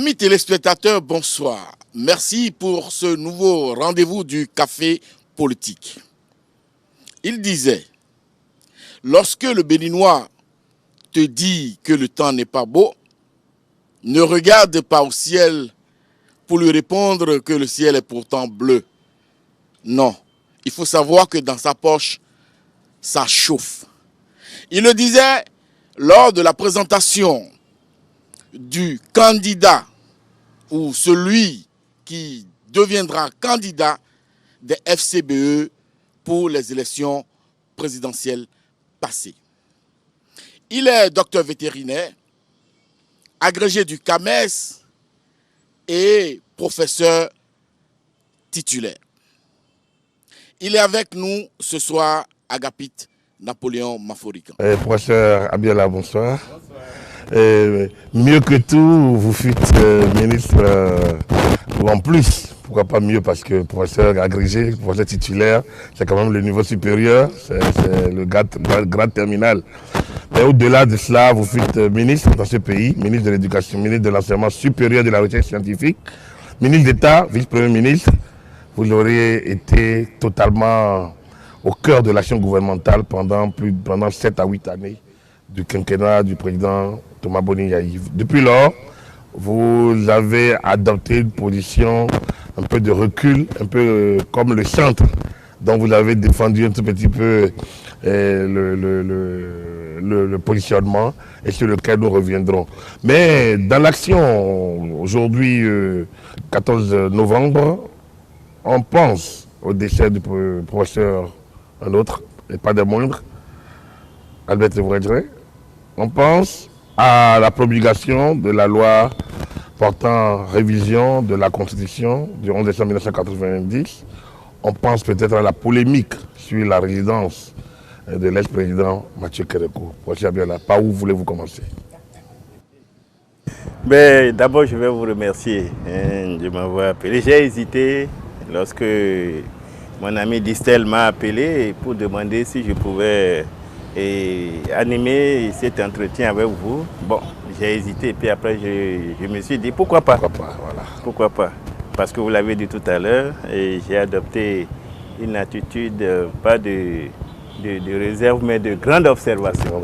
Amis téléspectateurs, bonsoir. Merci pour ce nouveau rendez-vous du Café Politique. Il disait, lorsque le Béninois te dit que le temps n'est pas beau, ne regarde pas au ciel pour lui répondre que le ciel est pourtant bleu. Non, il faut savoir que dans sa poche, ça chauffe. Il le disait lors de la présentation du candidat ou celui qui deviendra candidat des FCBE pour les élections présidentielles passées. Il est docteur vétérinaire, agrégé du CAMES et professeur titulaire. Il est avec nous ce soir, Agapite Napoléon Maforican. Professeur Abiola, bonsoir. Mieux que tout, vous fûtes ministre, ou en plus, pourquoi pas mieux, parce que professeur agrégé, professeur titulaire, c'est quand même le niveau supérieur, c'est le grade terminal. Mais au-delà de cela, vous fûtes ministre dans ce pays, ministre de l'Éducation, ministre de l'Enseignement supérieur de la recherche scientifique, ministre d'État, vice-premier ministre. Vous auriez été totalement au cœur de l'action gouvernementale pendant 7 à 8 années du quinquennat du président Thomas Boni Yaï. Depuis lors, vous avez adopté une position un peu de recul, un peu comme le centre dont vous avez défendu un tout petit peu le positionnement et sur lequel nous reviendrons. Mais dans l'action, aujourd'hui, 14 novembre, on pense au décès du professeur, un autre, et pas des moindres, Albert Thévoret. On pense à la promulgation de la loi portant révision de la Constitution du 11 décembre 1990. On pense peut-être à la polémique sur la résidence de l'ex-président Mathieu Kérékou. Professeur Abiola, par où voulez-vous commencer? D'abord, je vais vous remercier de m'avoir appelé. J'ai hésité lorsque mon ami Distel m'a appelé pour demander si je pouvais animer cet entretien avec vous. Bon, j'ai hésité, puis après je me suis dit pourquoi pas. Voilà. Pourquoi pas? Parce que vous l'avez dit tout à l'heure, et j'ai adopté une attitude pas de réserve, mais de grande observation.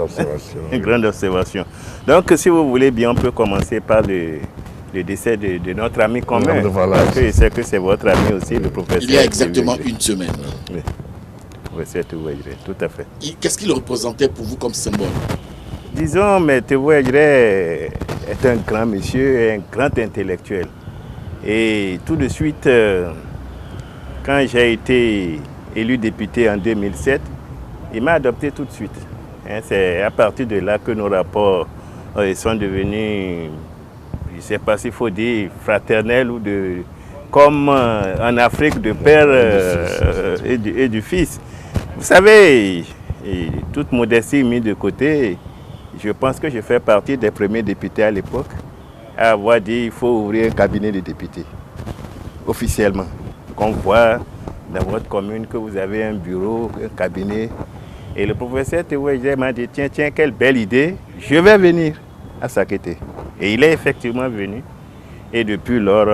Une grande observation. Donc, si vous voulez bien, on peut commencer par le décès de notre ami commun. Voilà. Parce que je sais que c'est votre ami aussi, le professeur. Il y a exactement une semaine. Oui. Professeur Thévoret, tout à fait. Qu'est-ce qu'il représentait pour vous comme symbole? Disons, mais Thévoret est un grand monsieur, un grand intellectuel. Et tout de suite, quand j'ai été élu député en 2007, il m'a adopté tout de suite. C'est à partir de là que nos rapports sont devenus, je ne sais pas s'il faut dire fraternels ou comme en Afrique, de père et du fils. Vous savez, toute modestie mise de côté, je pense que je fais partie des premiers députés à l'époque à avoir dit qu'il faut ouvrir un cabinet de députés, officiellement. Qu'on voit dans votre commune que vous avez un bureau, un cabinet. Et le professeur Thévoret m'a dit, tiens, quelle belle idée, je vais venir à Sakété. Et il est effectivement venu. Et depuis lors,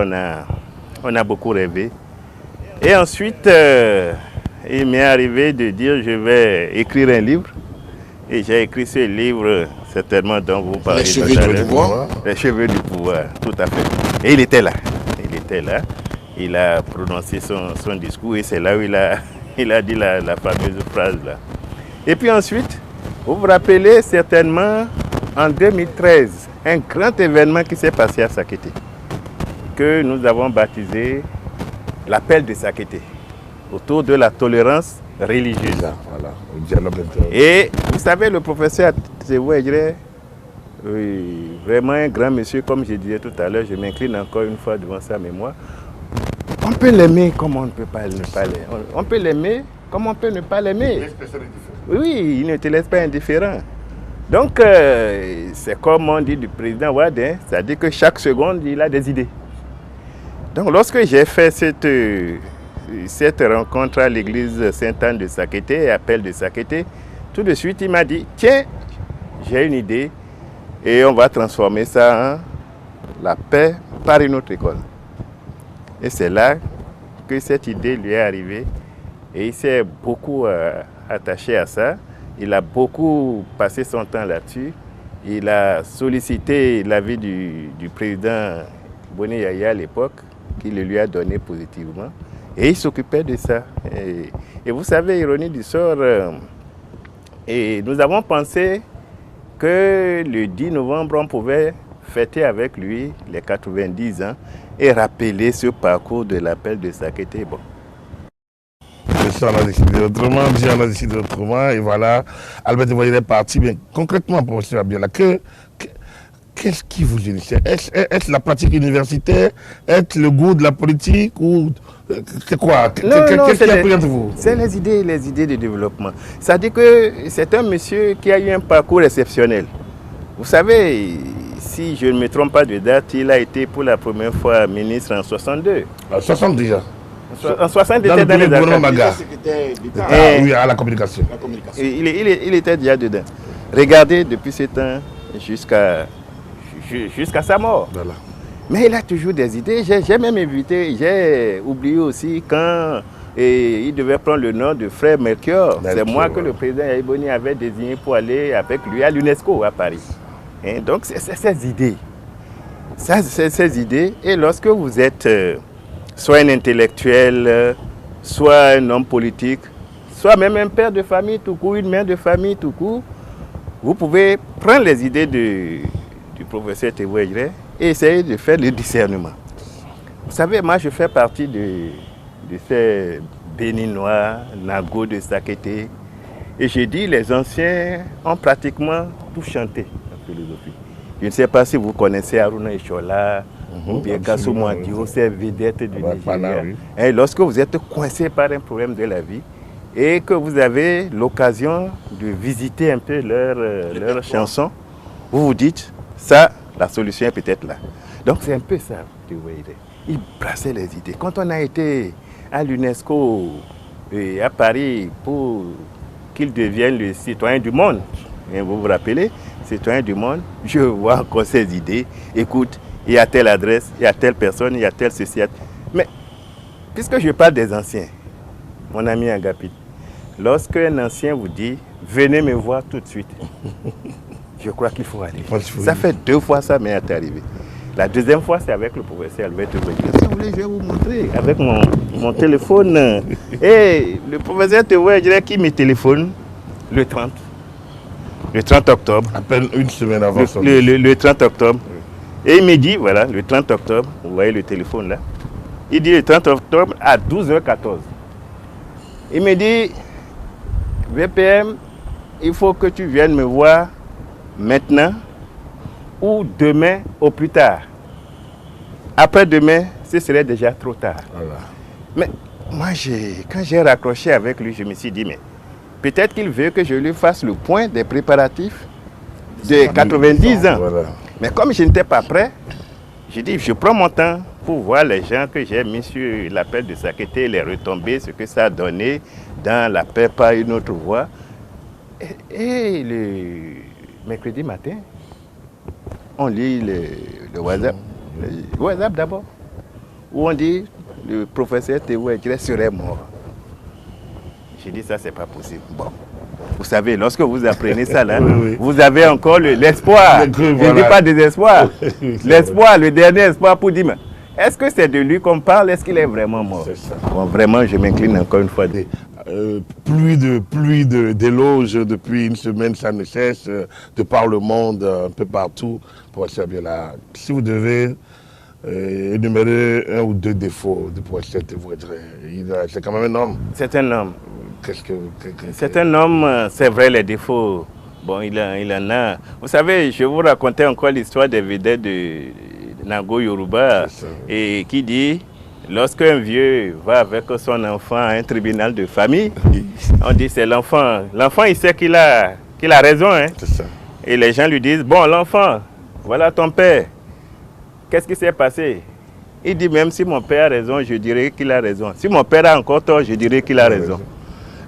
on a beaucoup rêvé. Et ensuite, il m'est arrivé de dire, je vais écrire un livre. Et j'ai écrit ce livre, certainement dont vous parlez. Les cheveux du pouvoir. Les cheveux du pouvoir, tout à fait. Et il était là. Il a prononcé son discours et c'est là où il a dit la fameuse phrase là. Et puis ensuite, vous vous rappelez certainement en 2013, un grand événement qui s'est passé à Sakété, que nous avons baptisé l'appel de Sakété, autour de la tolérance religieuse. Voilà, au dialogue intérieur. Et vous savez, le professeur Thévoret, vraiment un grand monsieur, comme je disais tout à l'heure, je m'incline encore une fois devant sa mémoire. On peut l'aimer comme on ne peut pas ne pas l'aimer. On peut l'aimer comme on peut ne pas l'aimer. Oui, il ne te laisse pas indifférent. Donc, c'est comme on dit du président Wade, c'est-à-dire que chaque seconde, il a des idées. Donc, lorsque j'ai fait cette rencontre à l'église Sainte-Anne de Sakété, appel de Sakété, tout de suite, il m'a dit, tiens, j'ai une idée et on va transformer ça en la paix par une autre école. Et c'est là que cette idée lui est arrivée et il s'est beaucoup attaché à ça. Il a beaucoup passé son temps là-dessus. Il a sollicité l'avis du président Boni Yaya à l'époque, qui le lui a donné positivement. Et il s'occupait de ça. Et vous savez, ironie du sort, et nous avons pensé que le 10 novembre, on pouvait fêter avec lui les 90 ans et rappeler ce parcours de l'appel de Sakété. Bon. Ça, on a décidé autrement, Dieu on a décidé autrement, et voilà, Albert Tevoyere est parti. Mais concrètement, professeur Abiola, qu'est-ce qui vous unissait? Est-ce la pratique universitaire? Est-ce le goût de la politique? Ou c'est quoi? Qu'est-ce qui a pris entre vous? C'est les idées de développement. Ça dit que c'est un monsieur qui a eu un parcours exceptionnel. Vous savez, si je ne me trompe pas de date, il a été pour la première fois ministre en 62. En 60 déjà. En 60, il était dans les oui, à la communication. Il était déjà dedans. Regardez depuis ce temps jusqu'à sa mort. Voilà. Mais il a toujours des idées. J'ai même évité, j'ai oublié aussi quand il devait prendre le nom de frère Melchior. C'est moi que le président Yaïboni avait désigné pour aller avec lui à l'UNESCO à Paris. Et donc c'est ces idées. Ces idées. Et lorsque vous êtes soit un intellectuel, soit un homme politique, soit même un père de famille tout court, une mère de famille tout court, vous pouvez prendre les idées du professeur Tevoyere et essayer de faire le discernement. Vous savez, moi je fais partie de ces Béninois, Nago de Sakété, et j'ai dit les anciens ont pratiquement tout chanté en philosophie. Je ne sais pas si vous connaissez Aruna Ishola, ou bien Gassou Mouadio, ces vedettes du Nigeria. Et lorsque vous êtes coincé par un problème de la vie et que vous avez l'occasion de visiter un peu leurs chansons, vous vous dites, ça, la solution est peut-être là. Donc c'est un peu ça, il brassait les idées. Quand on a été à l'UNESCO et à Paris pour qu'il devienne le citoyen du monde, et vous vous rappelez, citoyen du monde, je vois encore ces idées. Écoute, il y a telle adresse, il y a telle personne, il y a telle ceci. Mais, puisque je parle des anciens, mon ami Agapit, lorsque un ancien vous dit, venez me voir tout de suite, je crois qu'il faut aller. Ça fait 2 fois ça m'est arrivé. La deuxième fois, c'est avec le professeur Albert Tevoyere. Si vous voulez, je vais vous montrer avec mon téléphone. Et le professeur Tevoyere qui me téléphone le 30 octobre. À peine une semaine avant son le 30 octobre. Et il me dit, voilà, le 30 octobre, vous voyez le téléphone là, il dit le 30 octobre à 12h14. Il me dit, VPM, il faut que tu viennes me voir maintenant ou demain au plus tard. Après-demain, ce serait déjà trop tard. Voilà. Mais moi, quand j'ai raccroché avec lui, je me suis dit, mais peut-être qu'il veut que je lui fasse le point des préparatifs de 90 ans. Voilà. Mais comme je n'étais pas prêt, j'ai dit, je prends mon temps pour voir les gens que j'ai mis sur l'appel de Sakété, les retombées, ce que ça a donné dans l'appel par une autre voie. Et le mercredi matin, on lit le WhatsApp. Le WhatsApp d'abord, où on dit le professeur Tevoyere serait mort. J'ai dit, ça, c'est pas possible. Bon. Vous savez, lorsque vous apprenez ça, là, oui. Vous avez encore l'espoir. Je ne dis pas désespoir. L'espoir, le dernier espoir pour dire, est-ce que c'est de lui qu'on parle? Est-ce qu'il est vraiment mort? Bon, vraiment, je m'incline encore une fois. Pluie d'éloges depuis une semaine, ça ne cesse, de par le monde, un peu partout. Professeur Abiola, si vous devez énumérer 1 ou 2 défauts du professeur Tevoyere, c'est quand même un homme. C'est un homme. C'est un homme, c'est vrai, les défauts, bon, il en a. Vous savez, je vous racontais encore l'histoire des vedettes de Nago Yoruba, et qui dit, lorsqu'un vieux va avec son enfant à un tribunal de famille, on dit c'est l'enfant. L'enfant, il sait qu'il a raison. Hein? Ça. Et les gens lui disent, bon, l'enfant, voilà ton père. Qu'est-ce qui s'est passé? Il dit, même si mon père a raison, je dirais qu'il a raison. Si mon père a encore tort, je dirais qu'il a raison.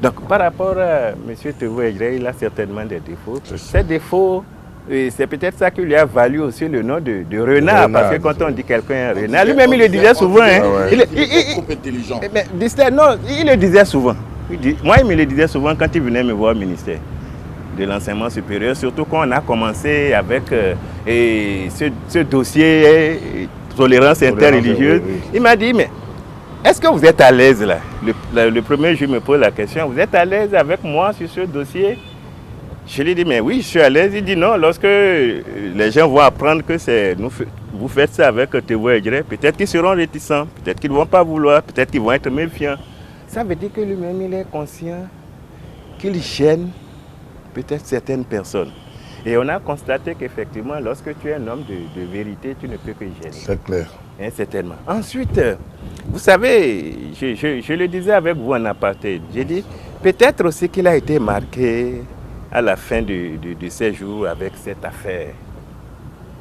Donc, par rapport à M. Tevoyere, il a certainement des défauts. Ces défauts, Et c'est peut-être ça qui lui a valu aussi le nom de renard, parce que quand on dit quelqu'un renard, lui-même il le disait souvent. Hein. Il est trop intelligent. Mais non, il le disait souvent. Moi, il me le disait souvent quand il venait me voir au ministère de l'enseignement supérieur, surtout quand on a commencé avec ce dossier tolérance interreligieuse. Il m'a dit, mais est-ce que vous êtes à l'aise là? Le premier jour, je me pose la question, vous êtes à l'aise avec moi sur ce dossier? Je lui dis, mais oui, je suis à l'aise. Il dit non, lorsque les gens vont apprendre que vous faites ça avec Tevo Edjere, peut-être qu'ils seront réticents, peut-être qu'ils ne vont pas vouloir, peut-être qu'ils vont être méfiants. Ça veut dire que lui-même, il est conscient qu'il gêne peut-être certaines personnes. Et on a constaté qu'effectivement, lorsque tu es un homme de vérité, tu ne peux que gêner. C'est clair. Hein, certainement. Ensuite, vous savez, je le disais avec vous en aparté, j'ai dit, peut-être aussi qu'il a été marqué à la fin de ses jours avec cette affaire.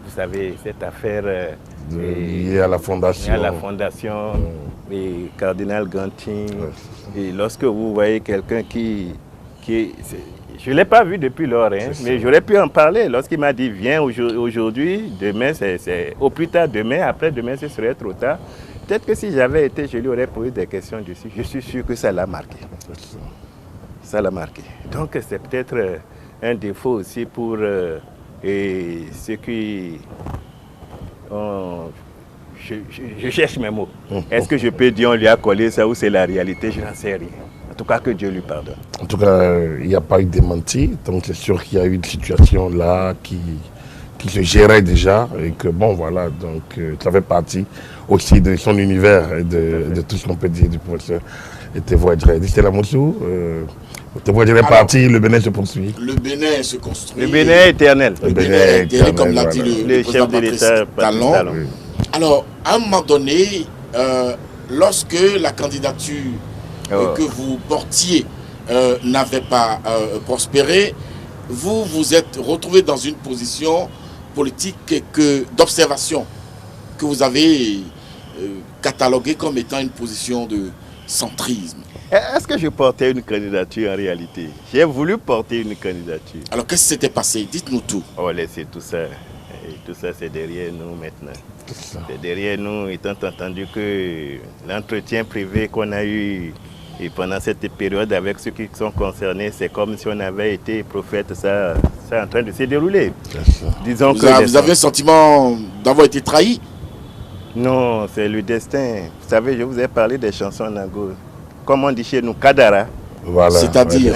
Vous savez, cette affaire liée à la fondation. À la fondation, et Cardinal Gantin. Et lorsque vous voyez quelqu'un qui je ne l'ai pas vu depuis lors, hein, mais j'aurais pu en parler lorsqu'il m'a dit viens aujourd'hui, demain, au plus tard demain, après-demain, ce serait trop tard. Peut-être que si j'avais été, je lui aurais posé des questions dessus. Je suis sûr que ça l'a marqué. Ça l'a marqué. Donc c'est peut-être un défaut aussi pour ceux qui... je cherche mes mots. Est-ce que je peux dire on lui a collé ça ou c'est la réalité? Je n'en sais rien. En tout cas, que Dieu lui pardonne. En tout cas, il n'y a pas eu de démenti. Donc c'est sûr qu'il y a eu une situation là qui se gérait déjà. Et que bon, voilà, donc ça fait partie aussi de son univers et de tout ce qu'on peut dire du professeur Tevo Edjere. C'était la Moussou. Tevo Edjere est parti, le Bénin se poursuit. Le Bénin se construit. Le Bénin est éternel. Le Bénin est éternel, comme l'a dit le chef de l'État, Talon. Oui. Alors, à un moment donné, lorsque la candidature que vous portiez n'avait pas prospéré, vous vous êtes retrouvé dans une position politique d'observation que vous avez cataloguée comme étant une position de centrisme. Est-ce que je portais une candidature en réalité? J'ai voulu porter une candidature. Alors qu'est-ce qui s'était passé? Dites-nous tout. On va laisser tout ça. Et tout ça, c'est derrière nous maintenant. C'est derrière nous, étant entendu que l'entretien privé qu'on a eu et pendant cette période avec ceux qui sont concernés, c'est comme si on avait été prophète, ça est en train de se dérouler. Disons vous avez un sentiment d'avoir été trahi? Non, c'est le destin. Vous savez, je vous ai parlé des chansons Nango. Comme on dit chez nous, Kadara. Voilà. C'est-à-dire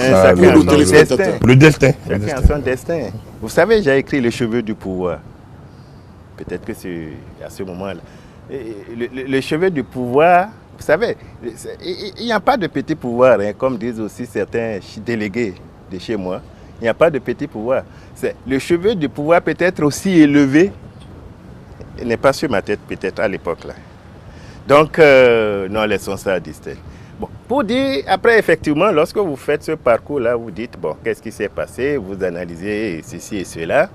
le destin. Chacun a son destin. Vous savez, j'ai écrit Les cheveux du pouvoir. Peut-être que c'est à ce moment-là. Les cheveux du pouvoir, vous savez, il n'y a pas de petit pouvoir, hein, comme disent aussi certains délégués de chez moi. Il n'y a pas de petit pouvoir. Le cheveu du pouvoir peut être aussi élevé. Il n'est pas sur ma tête, peut-être, à l'époque là. Donc, non, laissons ça à distance. Bon, pour dire, après, effectivement, lorsque vous faites ce parcours-là, vous dites, bon, qu'est-ce qui s'est passé? Vous analysez ceci et cela.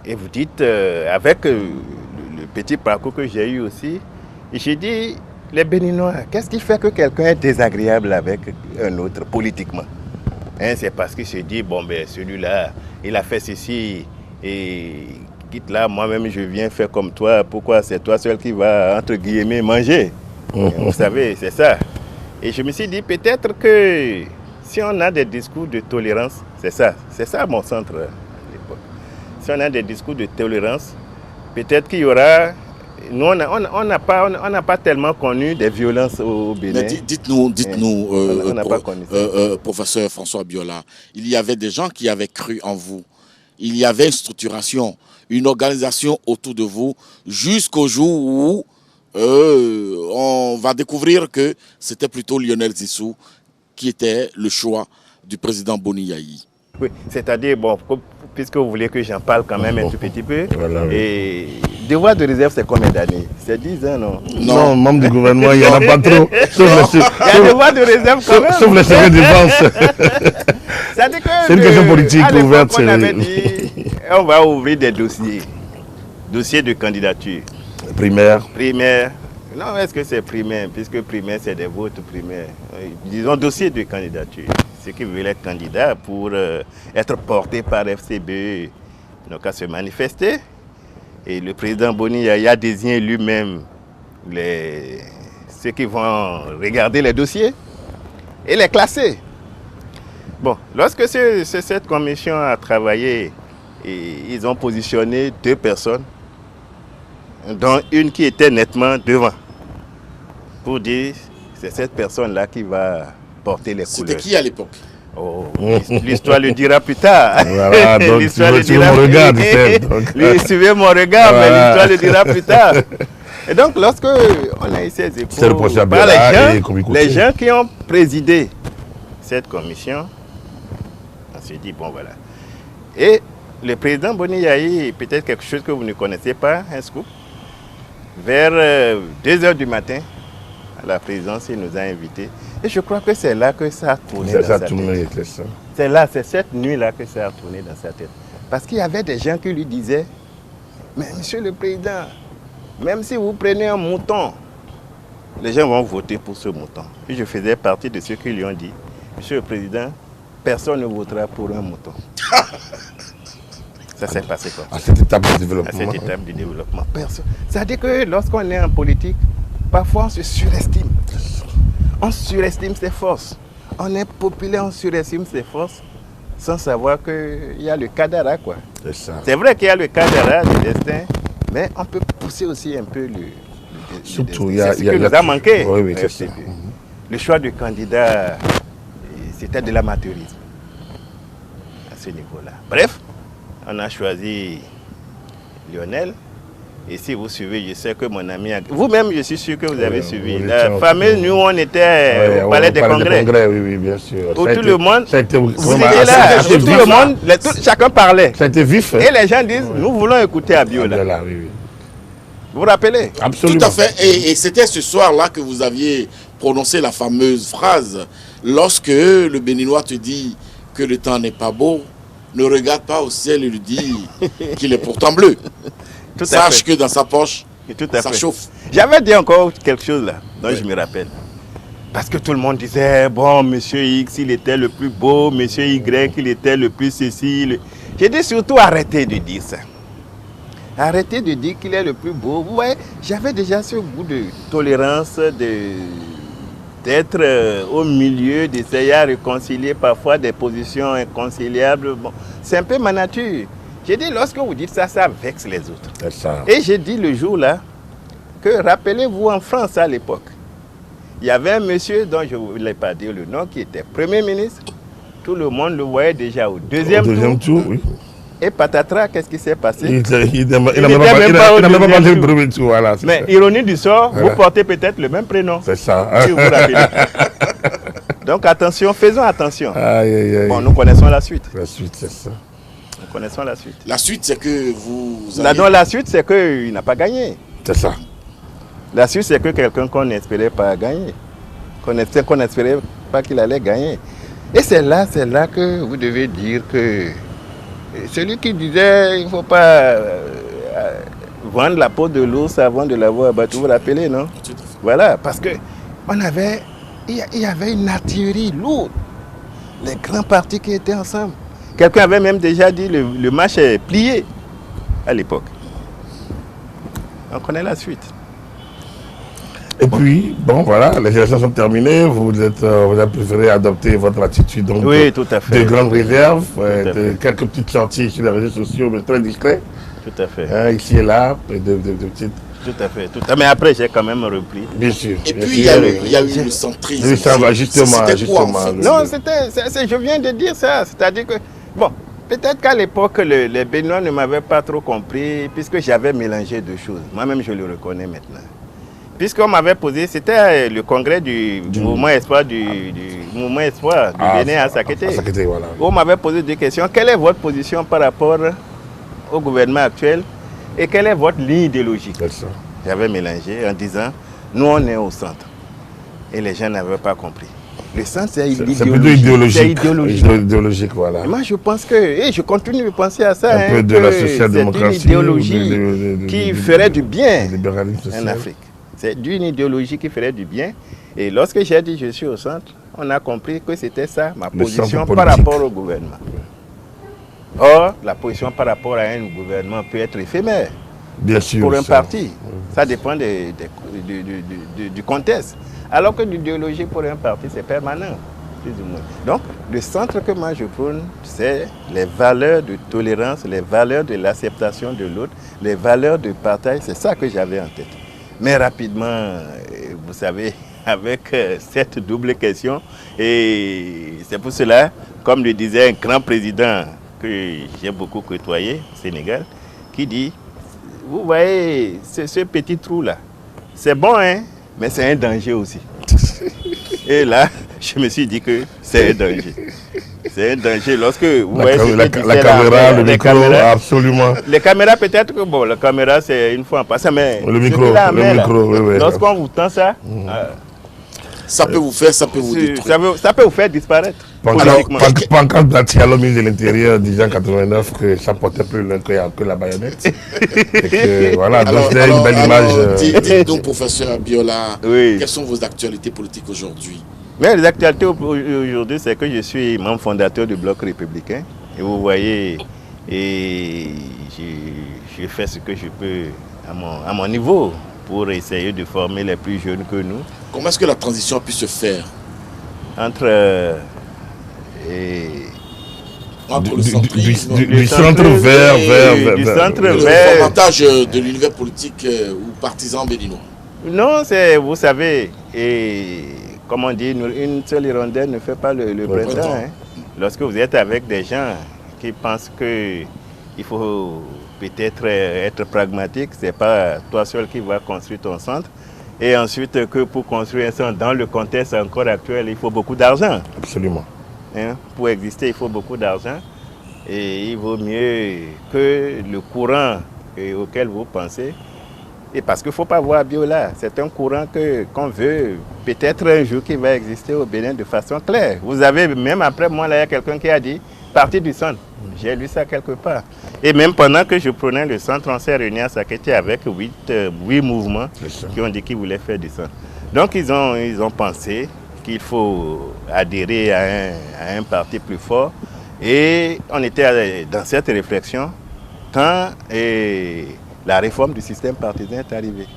Et vous dites, avec le petit parcours que j'ai eu aussi, j'ai dit, les Béninois, qu'est-ce qui fait que quelqu'un est désagréable avec un autre politiquement? Hein, c'est parce qu'il se dit, bon, ben, celui-là, il a fait ceci, et quitte là, moi-même, je viens faire comme toi, pourquoi c'est toi seul qui va, entre guillemets, manger? Vous savez, c'est ça. Et je me suis dit, peut-être que si on a des discours de tolérance, c'est ça mon centre à l'époque. Si on a des discours de tolérance, peut-être qu'il y aura... Nous, on n'a pas tellement connu des violences au Bénin. Mais dites-nous, professeur François Biola, il y avait des gens qui avaient cru en vous. Il y avait une structuration, une organisation autour de vous, jusqu'au jour où on va découvrir que c'était plutôt Lionel Zissou qui était le choix du président Boni Yayi. Oui, c'est-à-dire, bon, puisque vous voulez que j'en parle quand même un tout petit peu, voilà, oui. Et devoir de réserve, c'est combien d'années? C'est 10 ans, non? Non, membre du gouvernement, il n'y en a pas trop. Il y a devoir de réserve quand même. Sauf les secrets défense. C'est une question politique ouverte. On avait dit, on va ouvrir des dossiers. Dossiers de candidature. Primaire. Non, est-ce que c'est primaire? Puisque primaire, c'est des votes primaires. Disons dossier de candidature. Ceux qui veulent être candidats pour être portés par FCB donc à se manifester. Et le président Boni Yaya a désigné lui-même ceux qui vont regarder les dossiers et les classer. Bon, lorsque cette commission a travaillé, ils ont positionné 2 personnes, dont une qui était nettement devant, pour dire c'est cette personne-là qui va porter les couleurs. C'était qui à l'époque? Oh, l'histoire le dira plus tard. Voilà, donc L'histoire tu veux mon regard, suivez mon regard, mais l'histoire le dira plus tard. Et donc, lorsque on a eu ces échos par les gens qui ont présidé cette commission, on s'est dit, bon voilà. Et le président Boni Yayi, peut-être quelque chose que vous ne connaissez pas, un scoop, vers 2h du matin, à la présidence, il nous a invités. Et je crois que c'est là que ça a tourné dans sa tête. C'est cette nuit-là que ça a tourné dans sa tête. Parce qu'il y avait des gens qui lui disaient, mais monsieur le président, même si vous prenez un mouton, les gens vont voter pour ce mouton. Et je faisais partie de ceux qui lui ont dit, monsieur le président, personne ne votera pour un mouton. Ça s'est passé comme ça. À cette étape du développement. À cette étape du développement. Personne. C'est-à-dire que lorsqu'on est en politique, parfois on se surestime. On surestime ses forces. On est populaire, on surestime ses forces sans savoir qu'il y a le cadara, quoi. C'est ça. C'est vrai qu'il y a le cadara du destin, mais on peut pousser aussi un peu le surtout, c'est ce qui nous a manqué. Oui, c'est ça. Le choix du candidat, c'était de l'amateurisme à ce niveau-là. Bref, on a choisi Lionel. Et si vous suivez, je sais que mon ami... Vous-même, je suis sûr que vous avez suivi. La fameuse, nous, on était au Palais des Congrès. Oui, bien sûr. Où tout le monde... Ça a été, vous étiez là, tout le monde, chacun parlait. Ça a été vif. Et les gens disent, nous voulons écouter Abiola. Oui. Vous vous rappelez? Absolument. Tout à fait. Et c'était ce soir-là que vous aviez prononcé la fameuse phrase. Lorsque le Béninois te dit que le temps n'est pas beau, ne regarde pas au ciel et lui dis qu'il est pourtant bleu. Sache que dans sa poche, ça chauffe. J'avais dit encore quelque chose là, dont je me rappelle. Parce que tout le monde disait, bon, monsieur X, il était le plus beau, monsieur Y, il était le plus ceci. J'ai dit surtout arrêtez de dire ça. Arrêtez de dire qu'il est le plus beau. Vous voyez, j'avais déjà ce goût de tolérance, d'être au milieu, d'essayer à réconcilier parfois des positions inconciliables. Bon, c'est un peu ma nature. J'ai dit, lorsque vous dites ça, ça vexe les autres. C'est ça. Et j'ai dit le jour-là que, rappelez-vous, en France à l'époque, il y avait un monsieur dont je ne voulais pas dire le nom, qui était Premier ministre. Tout le monde le voyait déjà au deuxième tour. Oui. Et patatras, qu'est-ce qui s'est passé? Il n'a même pas mangé le premier tour. Voilà, mais ça. Ironie du sort, voilà. Vous portez peut-être le même prénom. C'est ça. Si vous vous rappelez. Donc attention, faisons attention. Aïe. Bon, nous connaissons la suite. La suite, c'est ça. Nous connaissons la suite. La suite, c'est que vous... La suite, c'est qu'il n'a pas gagné. C'est ça. La suite, c'est que quelqu'un qu'on n'espérait pas gagner. Qu'on n'espérait pas qu'il allait gagner. Et c'est là que vous devez dire que celui qui disait il ne faut pas vendre la peau de l'ours avant de l'avoir abattu, vous vous rappelez, non? Voilà, parce que il y avait une artillerie lourde. Les grands partis qui étaient ensemble. Quelqu'un avait même déjà dit le match est plié à l'époque. On connaît la suite. Et puis, bon, voilà, les élections sont terminées. Vous avez préféré adopter votre attitude donc, oui, tout à fait. De grande réserve, de quelques petites sorties sur les réseaux sociaux, mais très discrets. Tout à fait. Ici et là, de petites... Tout à fait. Mais après, j'ai quand même repris. Bien sûr. Et puis, il y a eu le centrisme. Oui, ça va, justement. Quoi, en fait? Non, je viens de dire ça. C'est-à-dire que, bon, peut-être qu'à l'époque, les Béninois ne m'avaient pas trop compris, puisque j'avais mélangé deux choses. Moi-même, je le reconnais maintenant. Puisqu'on m'avait posé, c'était le congrès du mouvement Espoir du Bénin à Sakété. Voilà. On m'avait posé des questions. Quelle est votre position par rapport au gouvernement actuel et quelle est votre ligne idéologique? J'avais mélangé en disant, nous on est au centre. Et les gens n'avaient pas compris. Le centre, c'est idéologique. C'est idéologique, voilà. Et moi, je pense que, et je continue de penser à ça, un peu de la social-démocratie. C'est une idéologie qui ferait du bien en Afrique. C'est d'une idéologie qui ferait du bien. Et lorsque j'ai dit je suis au centre, on a compris que c'était ça, ma position par rapport au gouvernement. Or, la position par rapport à un gouvernement peut être éphémère. Bien sûr. Pour un parti. Ça dépend du contexte. Alors que l'idéologie pour un parti, c'est permanent, plus ou moins. Donc, le centre que moi je prône, c'est les valeurs de tolérance, les valeurs de l'acceptation de l'autre, les valeurs de partage. C'est ça que j'avais en tête. Mais rapidement, vous savez, avec cette double question, et c'est pour cela, comme le disait un grand président que j'ai beaucoup côtoyé au Sénégal, qui dit, vous voyez, ce petit trou-là, c'est bon, hein, mais c'est un danger aussi. Et là, je me suis dit que c'est un danger. C'est un danger lorsque vous voyez la caméra, le micro, absolument. Les caméras, peut-être que bon, la caméra, c'est une fois en passant, mais le micro, oui. Lorsqu'on vous tend ça, ça peut vous faire, ça peut vous détruire. Ça peut vous faire disparaître. Pancarte d'Atialo, ministre de l'Intérieur, disant en 89 que ça portait plus loin que la baïonnette. Et que, voilà, donc c'est une belle image. Dites donc, professeur Abiola, oui. Quelles sont vos actualités politiques aujourd'hui? Mais les actualités aujourd'hui, c'est que je suis membre fondateur du Bloc républicain. Et vous voyez, je fais ce que je peux à mon niveau pour essayer de former les plus jeunes que nous. Comment est-ce que la transition a pu se faire entre le centrisme, du centre vers le formatage de l'univers politique ou partisan béninois? Non, vous savez, et comme on dit, une seule hirondelle ne fait pas le printemps. Hein. Lorsque vous êtes avec des gens qui pensent qu'il faut peut-être être pragmatique, ce n'est pas toi seul qui vas construire ton centre. Et ensuite, que pour construire un centre dans le contexte encore actuel, il faut beaucoup d'argent. Absolument. Hein? Pour exister, il faut beaucoup d'argent. Et il vaut mieux que le courant auquel vous pensez. Et parce qu'il ne faut pas voir Abiola. C'est un courant qu'on veut peut-être un jour qui va exister au Bénin de façon claire. Vous avez, même après moi, là, il y a quelqu'un qui a dit parti du centre. J'ai lu ça quelque part. Et même pendant que je prenais le centre, on s'est réunis à Sakété avec 8 mouvements qui ont dit qu'ils voulaient faire du centre. Donc ils ont pensé qu'il faut adhérer à un parti plus fort. Et on était dans cette réflexion quand la réforme du système partisan est arrivée.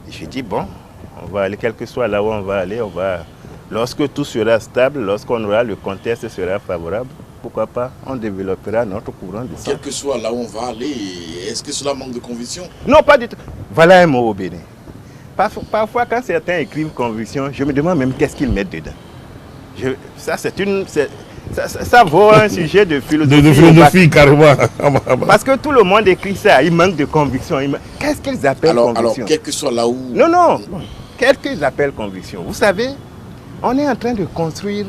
Et j'ai dit, bon, on va aller, quel que soit là où on va aller, lorsque tout sera stable, lorsqu'on aura le contexte sera favorable, pourquoi pas, on développera notre courant de centre. Quel que soit là où on va aller, est-ce que cela manque de conviction? Non, pas du tout. Voilà un mot au Bénin. Parfois, quand certains écrivent conviction, je me demande même qu'est-ce qu'ils mettent dedans. Ça vaut un sujet de philosophie. De philosophie, carrément. Parce que tout le monde écrit ça, il manque de conviction. Qu'est-ce qu'ils appellent conviction? Alors, quel que soit là où... Non. Qu'est-ce qu'ils appellent conviction? Vous savez, on est en train de construire,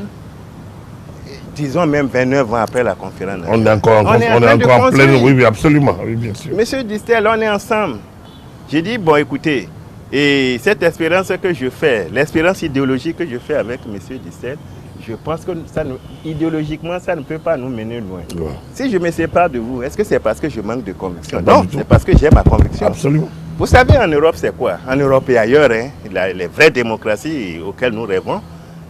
disons même 29 ans après la conférence. On est encore en pleine... Oui, absolument. Oui, bien sûr. Monsieur Distel, on est ensemble. J'ai dit, bon, écoutez, et cette expérience que je fais, l'expérience idéologique que je fais avec monsieur Distel, je pense que idéologiquement, ça ne peut pas nous mener loin. Ouais. Si je me sépare de vous, est-ce que c'est parce que je manque de conviction? Non, c'est parce que j'ai ma conviction. Absolument. Vous savez, en Europe, c'est quoi? En Europe et ailleurs, hein, les vraies démocraties auxquelles nous rêvons,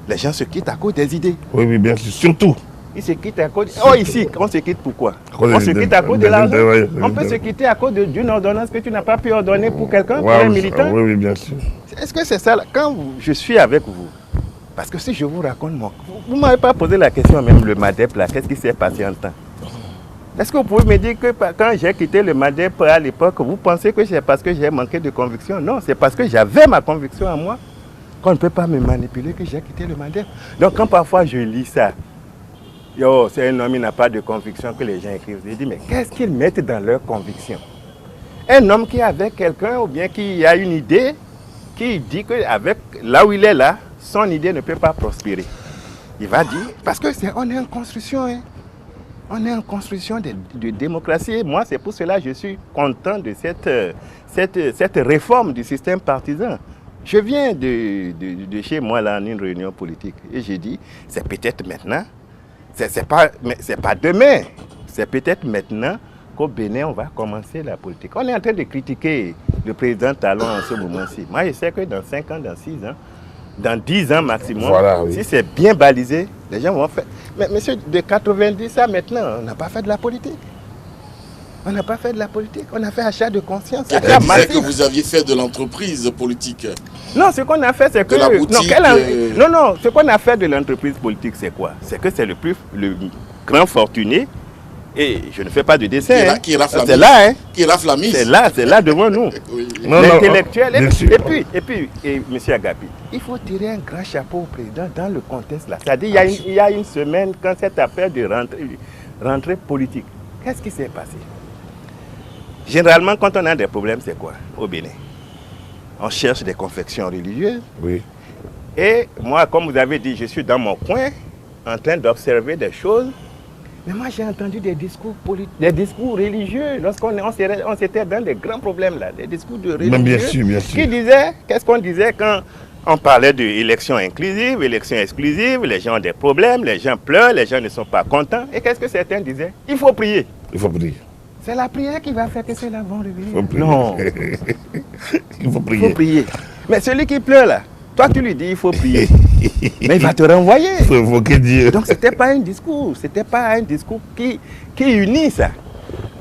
les gens se quittent à cause des idées. Oui, bien sûr, surtout. Ils se quittent à cause... Oh, ici, on se quitte pourquoi? On se quitte à cause de l'argent. On peut se quitter à cause d'une ordonnance que tu n'as pas pu ordonner pour quelqu'un, pour un militant. Oui, bien sûr. Est-ce que c'est ça? Quand je suis avec vous, parce que si je vous raconte, vous ne m'avez pas posé la question, même le MADEP, là, qu'est-ce qui s'est passé en temps? Est-ce que vous pouvez me dire que quand j'ai quitté le MADEP à l'époque, vous pensez que c'est parce que j'ai manqué de conviction? Non, c'est parce que j'avais ma conviction en moi, qu'on ne peut pas me manipuler, que j'ai quitté le MADEP. Donc quand parfois je lis ça, c'est un homme, il n'a pas de conviction que les gens écrivent. Je dis, mais qu'est-ce qu'ils mettent dans leur conviction? Un homme qui est avec quelqu'un ou bien qui a une idée, qui dit que avec là où il est là, son idée ne peut pas prospérer. Il va dire, parce que on est en construction, hein. On est en construction de démocratie. Et moi, c'est pour cela que je suis content de cette réforme du système partisan. Je viens de chez moi, là, en une réunion politique. Et j'ai dit, c'est peut-être maintenant, c'est pas demain, c'est peut-être maintenant qu'au Bénin, on va commencer la politique. On est en train de critiquer le président Talon en ce moment-ci. Moi, je sais que dans 5 ans, dans 6 ans, dans 10 ans maximum, voilà, oui. Si c'est bien balisé, Les gens vont faire. Mais monsieur, de 90 à maintenant, on n'a pas fait de la politique. On n'a pas fait de la politique. On a fait achat de conscience. Quelqu'un disait que vous aviez fait de l'entreprise politique. Non, ce qu'on a fait, c'est que... De la boutique, non, ce qu'on a fait de l'entreprise politique, c'est quoi? C'est que c'est le grand fortuné. Et je ne fais pas de dessin. Qui rafle c'est là, hein. Qui rafle la mise. C'est là devant nous. Oui. L'intellectuel. Et puis, M. Agapi, il faut tirer un grand chapeau au président dans le contexte là. C'est-à-dire, il y a une semaine, quand cette affaire de rentrée politique, qu'est-ce qui s'est passé? Généralement, quand on a des problèmes, c'est quoi au Bénin? On cherche des confections religieuses. Oui. Et moi, comme vous avez dit, je suis dans mon coin, en train d'observer des choses. Mais moi, j'ai entendu des discours religieux lorsqu'on s'était dans des grands problèmes là, des discours de religieux. Bien sûr, bien sûr. Qui disaient, qu'est-ce qu'on disait quand on parlait d'élections inclusives, élections exclusives, les gens ont des problèmes, les gens pleurent, les gens ne sont pas contents. Et qu'est-ce que certains disaient? Il faut prier. Il faut prier. C'est la prière qui va faire que ceux-là vont revenir. Non. Il faut prier. Il faut prier. Mais celui qui pleure là, toi tu lui dis il faut prier. Mais il va te renvoyer. Il faut invoquer Dieu. Donc c'était pas un discours qui unit ça.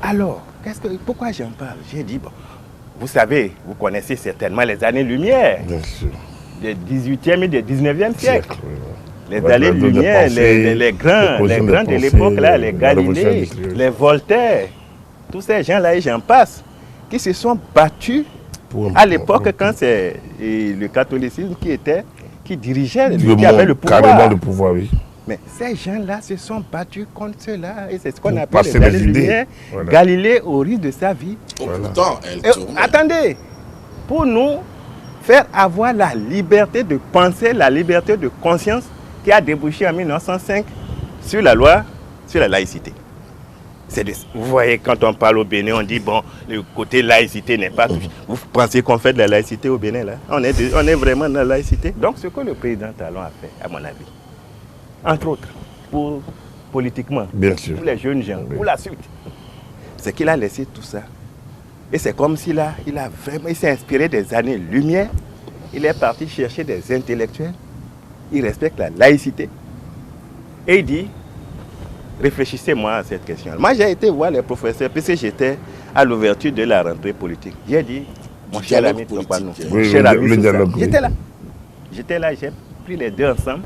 Alors, pourquoi j'en parle? J'ai dit, bon, vous savez, vous connaissez certainement les années-lumière. Bien sûr. Des 18e et des 19e siècle. Oui. Les années-lumière, les grands de l'époque là, les Galilée, les Voltaire, tous ces gens-là et j'en passe, qui se sont battus à l'époque quand c'est le catholicisme qui dirigeait, qui avait le pouvoir. Carrément le pouvoir, oui. Mais ces gens-là se sont battus contre ceux-là et c'est ce qu'on appelle passer les les années-lumière. Voilà. Galilée au risque de sa vie. Pourtant, elle tournait. Attendez, pour nous faire avoir la liberté de penser, la liberté de conscience qui a débouché en 1905 sur la loi, sur la laïcité. Vous voyez, quand on parle au Bénin, on dit, bon, le côté laïcité n'est pas... Vous pensez qu'on fait de la laïcité au Bénin, là? On est vraiment dans la laïcité. Donc, ce que le président Talon a fait, à mon avis, entre autres, politiquement, bien sûr, pour les jeunes gens, pour la suite, c'est qu'il a laissé tout ça. Et c'est comme s'il il s'est inspiré des années-lumière. Il est parti chercher des intellectuels. Il respecte la laïcité. Et il dit, réfléchissez-moi à cette question. Moi, j'ai été voir les professeurs, puisque j'étais à l'ouverture de la rentrée politique. J'ai dit, mon cher ami, j'étais là, j'ai pris les deux ensemble.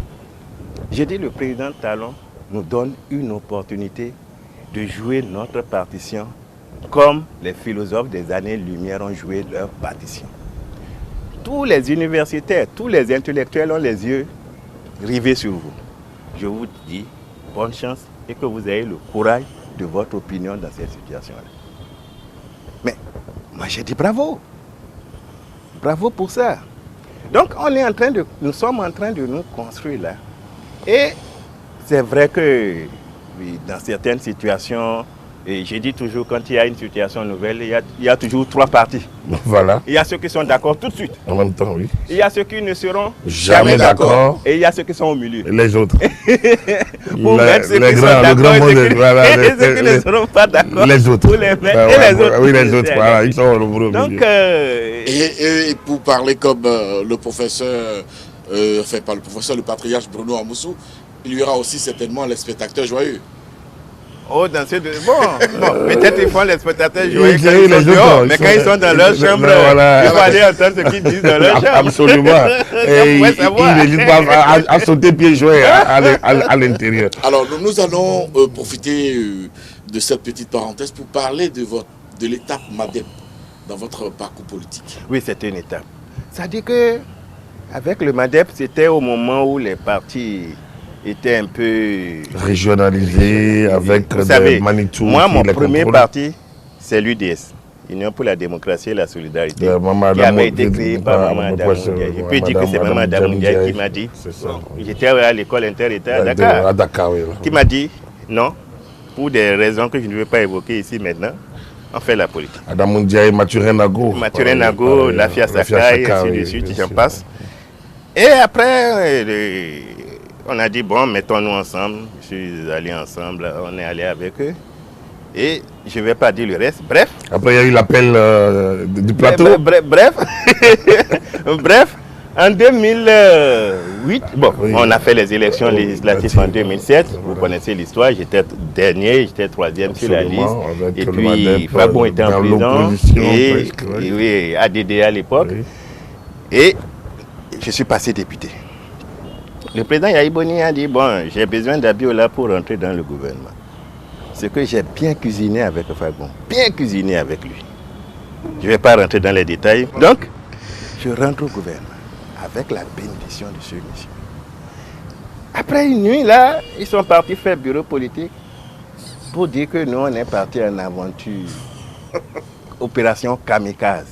J'ai dit, le président Talon nous donne une opportunité de jouer notre partition comme les philosophes des années-lumière ont joué leur partition. Tous les universitaires, tous les intellectuels ont les yeux rivés sur vous. Je vous dis, bonne chance et que vous ayez le courage de votre opinion dans cette situation-là. Mais moi j'ai dit bravo. Bravo pour ça. Donc nous sommes en train de nous construire là. Et c'est vrai que oui, dans certaines situations, et j'ai dit toujours quand il y a une situation nouvelle, il y a toujours trois parties. Voilà. Il y a ceux qui sont d'accord tout de suite. En même temps, oui. Il y a ceux qui ne seront jamais d'accord. Et il y a ceux qui sont au milieu. Et les autres. Pour mettre ceux qui sont d'accord et ceux qui ne seront pas d'accord. Les autres. Pour les mettre, et les autres. Oui, les autres. Voilà, ils sont au milieu. Donc, et pour parler comme le professeur, enfin pas le professeur, le patriarche Bruno Amoussou, il y aura aussi certainement les spectateurs joyeux. Oh, dans ce... Bon, peut-être ils font les spectateurs joyeux quand ils sont dehors, mais quand ils sont dans leur chambre, il faut aller entendre ce qu'ils disent dans leur chambre. Absolument. Et ils n'hésitent pas à sauter pieds joyeux à l'intérieur. Alors, nous allons profiter de cette petite parenthèse pour parler de l'étape MADEP dans votre parcours politique. Oui, c'était une étape. Ça dit que avec le MADEP, c'était au moment où les partis était un peu régionalisé avec des Manitou. Moi, mon premier parti, c'est l'UDS, Union pour la démocratie et la solidarité, qui avait été créé par Maman Damoundiaye. Je peux dire que c'est Maman Damoundiaye qui m'a dit, j'étais à l'école inter-État à Dakar, oui, qui m'a dit, non, pour des raisons que je ne veux pas évoquer ici maintenant, on fait la politique. Damoundiaye, Mathurin Nago, Lafia Sakai, ainsi de suite, j'en passe. Et après, on a dit, bon, mettons-nous ensemble. Je suis allé ensemble, on est allé avec eux. Et je ne vais pas dire le reste. Bref. Après, il y a eu l'appel du plateau. Bref. En 2008, bon, Oui. on a fait les élections législatives en 2007. Vous connaissez l'histoire. J'étais dernier, j'étais troisième sur la liste. Absolument, avec Et le puis, MADEP, Fagbon était en dans prison. l'opposition, Et, presque, oui. et oui, ADD à l'époque. Oui. Et je suis passé député. Le président Yahi Boni a dit, bon, j'ai besoin d'Abiola pour rentrer dans le gouvernement. Ce que j'ai bien cuisiné avec Fagbon, bien cuisiné avec lui. Je ne vais pas rentrer dans les détails. Donc, je rentre au gouvernement avec la bénédiction de ce monsieur. Après une nuit, là, ils sont partis faire bureau politique pour dire que nous, on est partis en aventure. Opération kamikaze.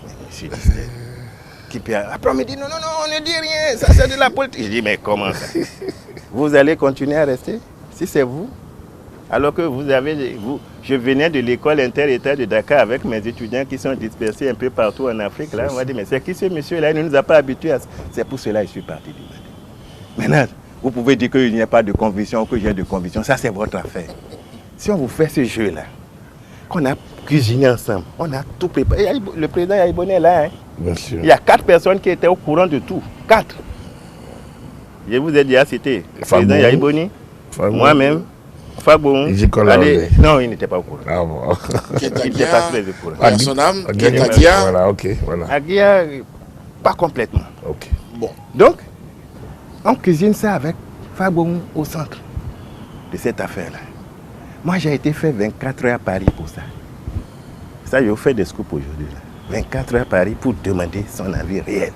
Mais monsieur Distel, après on me dit non, on ne dit rien, ça c'est de la politique. Je dis mais comment ça? Vous allez continuer à rester si c'est vous? Alors que je venais de l'école inter-État de Dakar avec mes étudiants qui sont dispersés un peu partout en Afrique. Là, on m'a dit, mais c'est qui ce monsieur-là? Il ne nous a pas habitués à ça. C'est pour cela que je suis parti du Mali. Maintenant, vous pouvez dire qu'il n'y a pas de conviction ou que j'ai de conviction. Ça, c'est votre affaire. Si on vous fait ce jeu-là, qu'on a cuisiné ensemble, on a tout préparé. Le président Yahi Boni est là. Hein. Bien sûr. Il y a 4 personnes qui étaient au courant de tout. 4. Je vous ai déjà cité. Le président Yahi Boni, moi-même, Fagbon, non, il n'était pas au courant. Ah bon. Il n'était pas très au courant. Personam, Keitadia. Voilà, ok, voilà. Agia, pas complètement. Ok. Bon. Donc, on cuisine ça avec Fagbon au centre de cette affaire-là. Moi, j'ai été fait 24 heures à Paris pour ça. Ça, je vous fais des scoops aujourd'hui. 24 heures à Paris pour demander son avis réel.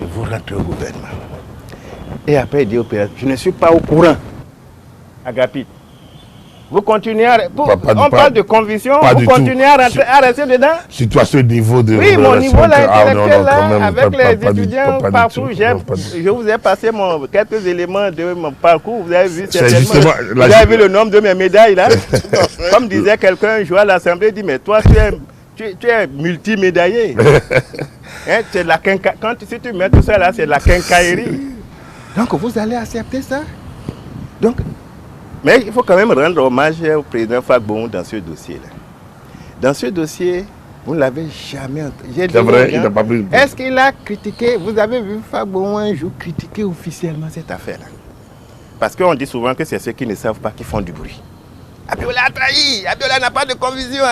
Et vous rentrez au gouvernement. Et après, il dit au père, je ne suis pas au courant. Agapit. Vous continuez à... on parle de conviction, vous continuez à rester dedans. Surtout à ce niveau de... Oui, mon niveau là, intellectuel, là, avec les étudiants partout, je vous ai passé quelques éléments de mon parcours, vous avez vu certainement, vous avez vu le nombre de mes médailles là. Comme disait quelqu'un un jour à l'Assemblée, il dit, mais toi, tu es multimédaillé. Hein, si tu mets tout ça là, c'est la quincaillerie. Donc, vous allez accepter ça. Donc, mais il faut quand même rendre hommage au président Fagbon dans ce dossier-là. Dans ce dossier, vous ne l'avez jamais entendu. C'est vrai, il n'a pas pris. Est-ce qu'il a critiqué, vous avez vu Fagbon un jour critiquer officiellement cette affaire-là? Parce qu'on dit souvent que c'est ceux qui ne savent pas qui font du bruit. Abiola a trahi, Abiola n'a pas de conviction.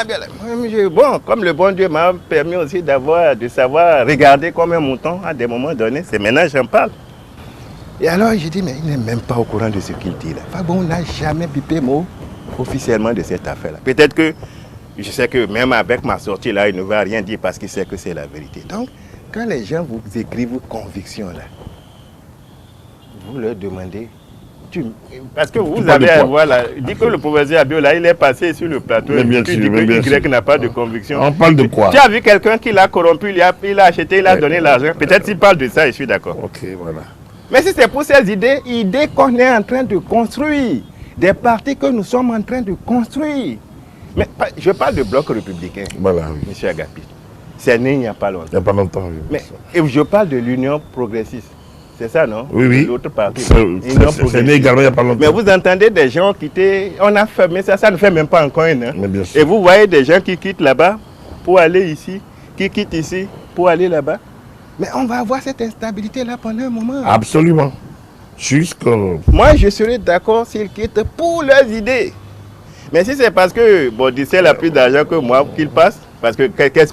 Bon, comme le bon Dieu m'a permis aussi de savoir regarder comme un mouton à des moments donnés, c'est maintenant que j'en parle. Et alors, j'ai dit, mais il n'est même pas au courant de ce qu'il dit là. Fagbon n'a jamais pipé mot officiellement de cette affaire-là. Peut-être que, je sais que même avec ma sortie là, il ne va rien dire parce qu'il sait que c'est la vérité. Donc, quand les gens vous écrivent vos convictions là, vous leur demandez, parce que vous avez à voir là, dit que le professeur Abiola, il est passé sur le plateau, mais bien tu sûr, dis mais que bien Y n'a pas de conviction. On parle de quoi? Tu as vu quelqu'un qui l'a corrompu, il a acheté, il a donné l'argent. Peut-être s'il parle de ça, je suis d'accord. Ok, voilà. Mais si c'est pour ces idées qu'on est en train de construire, des partis que nous sommes en train de construire. Mais je parle de bloc républicain, Voilà, oui. M. Agapit. C'est né il n'y a pas longtemps. Il n'y a pas longtemps, oui. Mais et je parle de l'Union progressiste. C'est ça, non? Oui, oui. L'autre parti. C'est né également il n'y a pas longtemps. Mais vous entendez des gens quitter, on a fermé ça, ça ne fait même pas encore un an. Mais bien sûr. Et vous voyez des gens qui quittent là-bas pour aller ici, qui quittent ici pour aller là-bas. Mais on va avoir cette instabilité-là pendant un moment. Absolument. Jusqu'au... Moi, je serais d'accord s'ils quittent pour leurs idées. Mais si c'est parce que Distel a plus d'argent que moi qu'ils passent, parce que qu'est-ce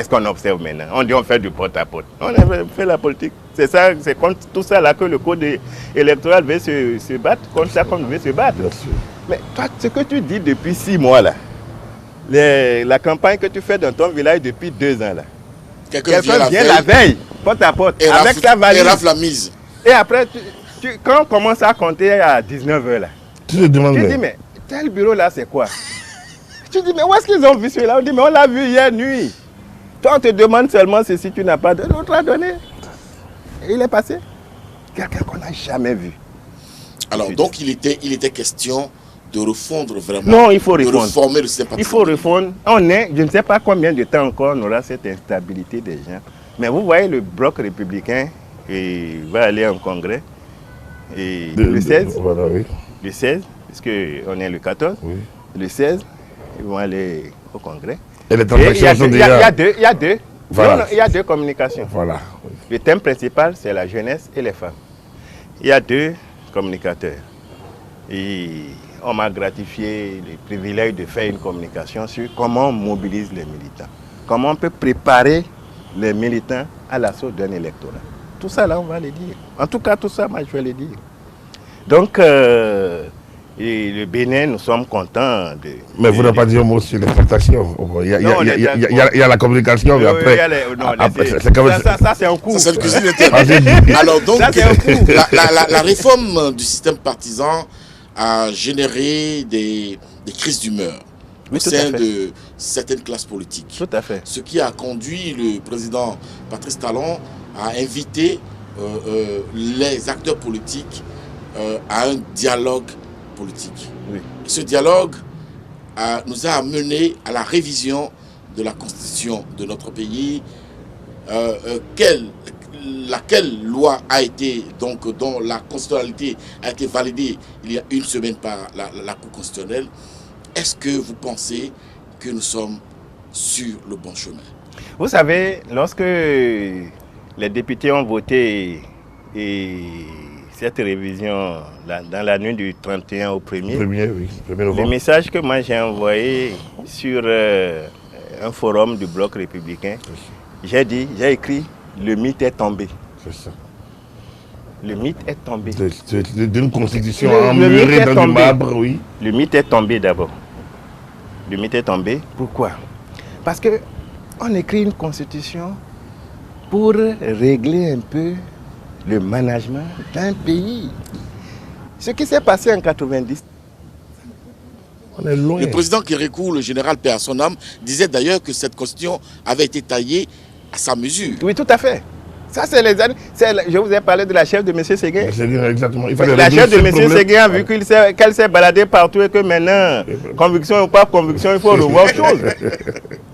qu'on observe maintenant? On dit on fait du porte-à-porte. On fait la politique. C'est ça, c'est contre tout ça là que le code électoral veut se battre, contre ça qu'on veut se battre. Bien sûr. Mais toi, ce que tu dis depuis 6 mois là, la campagne que tu fais dans ton village depuis 2 ans là, quelqu'un vient la veille, porte à porte, avec sa valise. Et rafle la mise. Et après, quand on commence à compter à 19h là, Tu te demandes... tu dis, mais tel bureau là, c'est quoi? Tu dis, mais où est-ce qu'ils ont vu celui-là? On dit, mais on l'a vu hier nuit. Toi, on te demande seulement si tu n'as pas donné, l'autre a donné. Et il est passé. Quelqu'un qu'on n'a jamais vu. Alors, donc, il était question de refondre vraiment. Non, il faut de refondre. Reformer le système Il faut refondre. Je ne sais pas combien de temps encore on aura cette instabilité des gens. Mais vous voyez, le bloc républicain va aller en congrès. Et le 16, Voilà, oui. le 16, puisqu'on est le 14, Oui. le 16, ils vont aller au congrès. Et les Et transactions sont déjà... il y a deux. Voilà. Non, il y a deux communications. Voilà. Le thème principal, c'est la jeunesse et les femmes. Il y a deux communicateurs. Et on m'a gratifié le privilège de faire une communication sur comment on mobilise les militants. Comment on peut préparer les militants à l'assaut d'un électorat. Tout ça, là, on va le dire. En tout cas, tout ça, moi, je vais le dire. Donc, et le Bénin, nous sommes contents de... Mais vous n'avez pas dit un mot sur l'exportation. Il y a la communication, mais après... Ça, c'est un coup. Ça, c'est le cuisine interne. Alors, donc, Ça, c'est un coup. la réforme du système partisan a généré des crises d'humeur au sein de certaines classes politiques. Tout à fait. Ce qui a conduit le président Patrice Talon à inviter les acteurs politiques à un dialogue politique. Oui. Et ce dialogue nous a amené à la révision de la constitution de notre pays, laquelle loi a été, donc, dont la constitutionnalité a été validée il y a une semaine par la Cour constitutionnelle. Est-ce que vous pensez que nous sommes sur le bon chemin? Vous savez, lorsque les députés ont voté cette révision dans la nuit du 31 au 1er, le message que moi j'ai envoyé sur un forum du Bloc républicain, j'ai écrit « Le mythe est tombé ». C'est ça. Le mythe est tombé. D'une constitution emmurée dans du marbre, oui. Le mythe est tombé d'abord. Le mythe est tombé. Pourquoi? Parce qu'on écrit une constitution pour régler un peu le management d'un pays. Ce qui s'est passé en 90. On est loin. Le président Kérékou, le général paix à son âme, disait d'ailleurs que cette constitution avait été taillée à sa mesure. Oui, tout à fait. Ça, c'est les années. Je vous ai parlé de la chef de M. Séguin. Exactement. La chef de M. Séguin a vu qu'elle s'est baladée partout et que maintenant, conviction ou pas conviction, il faut revoir autre chose. Il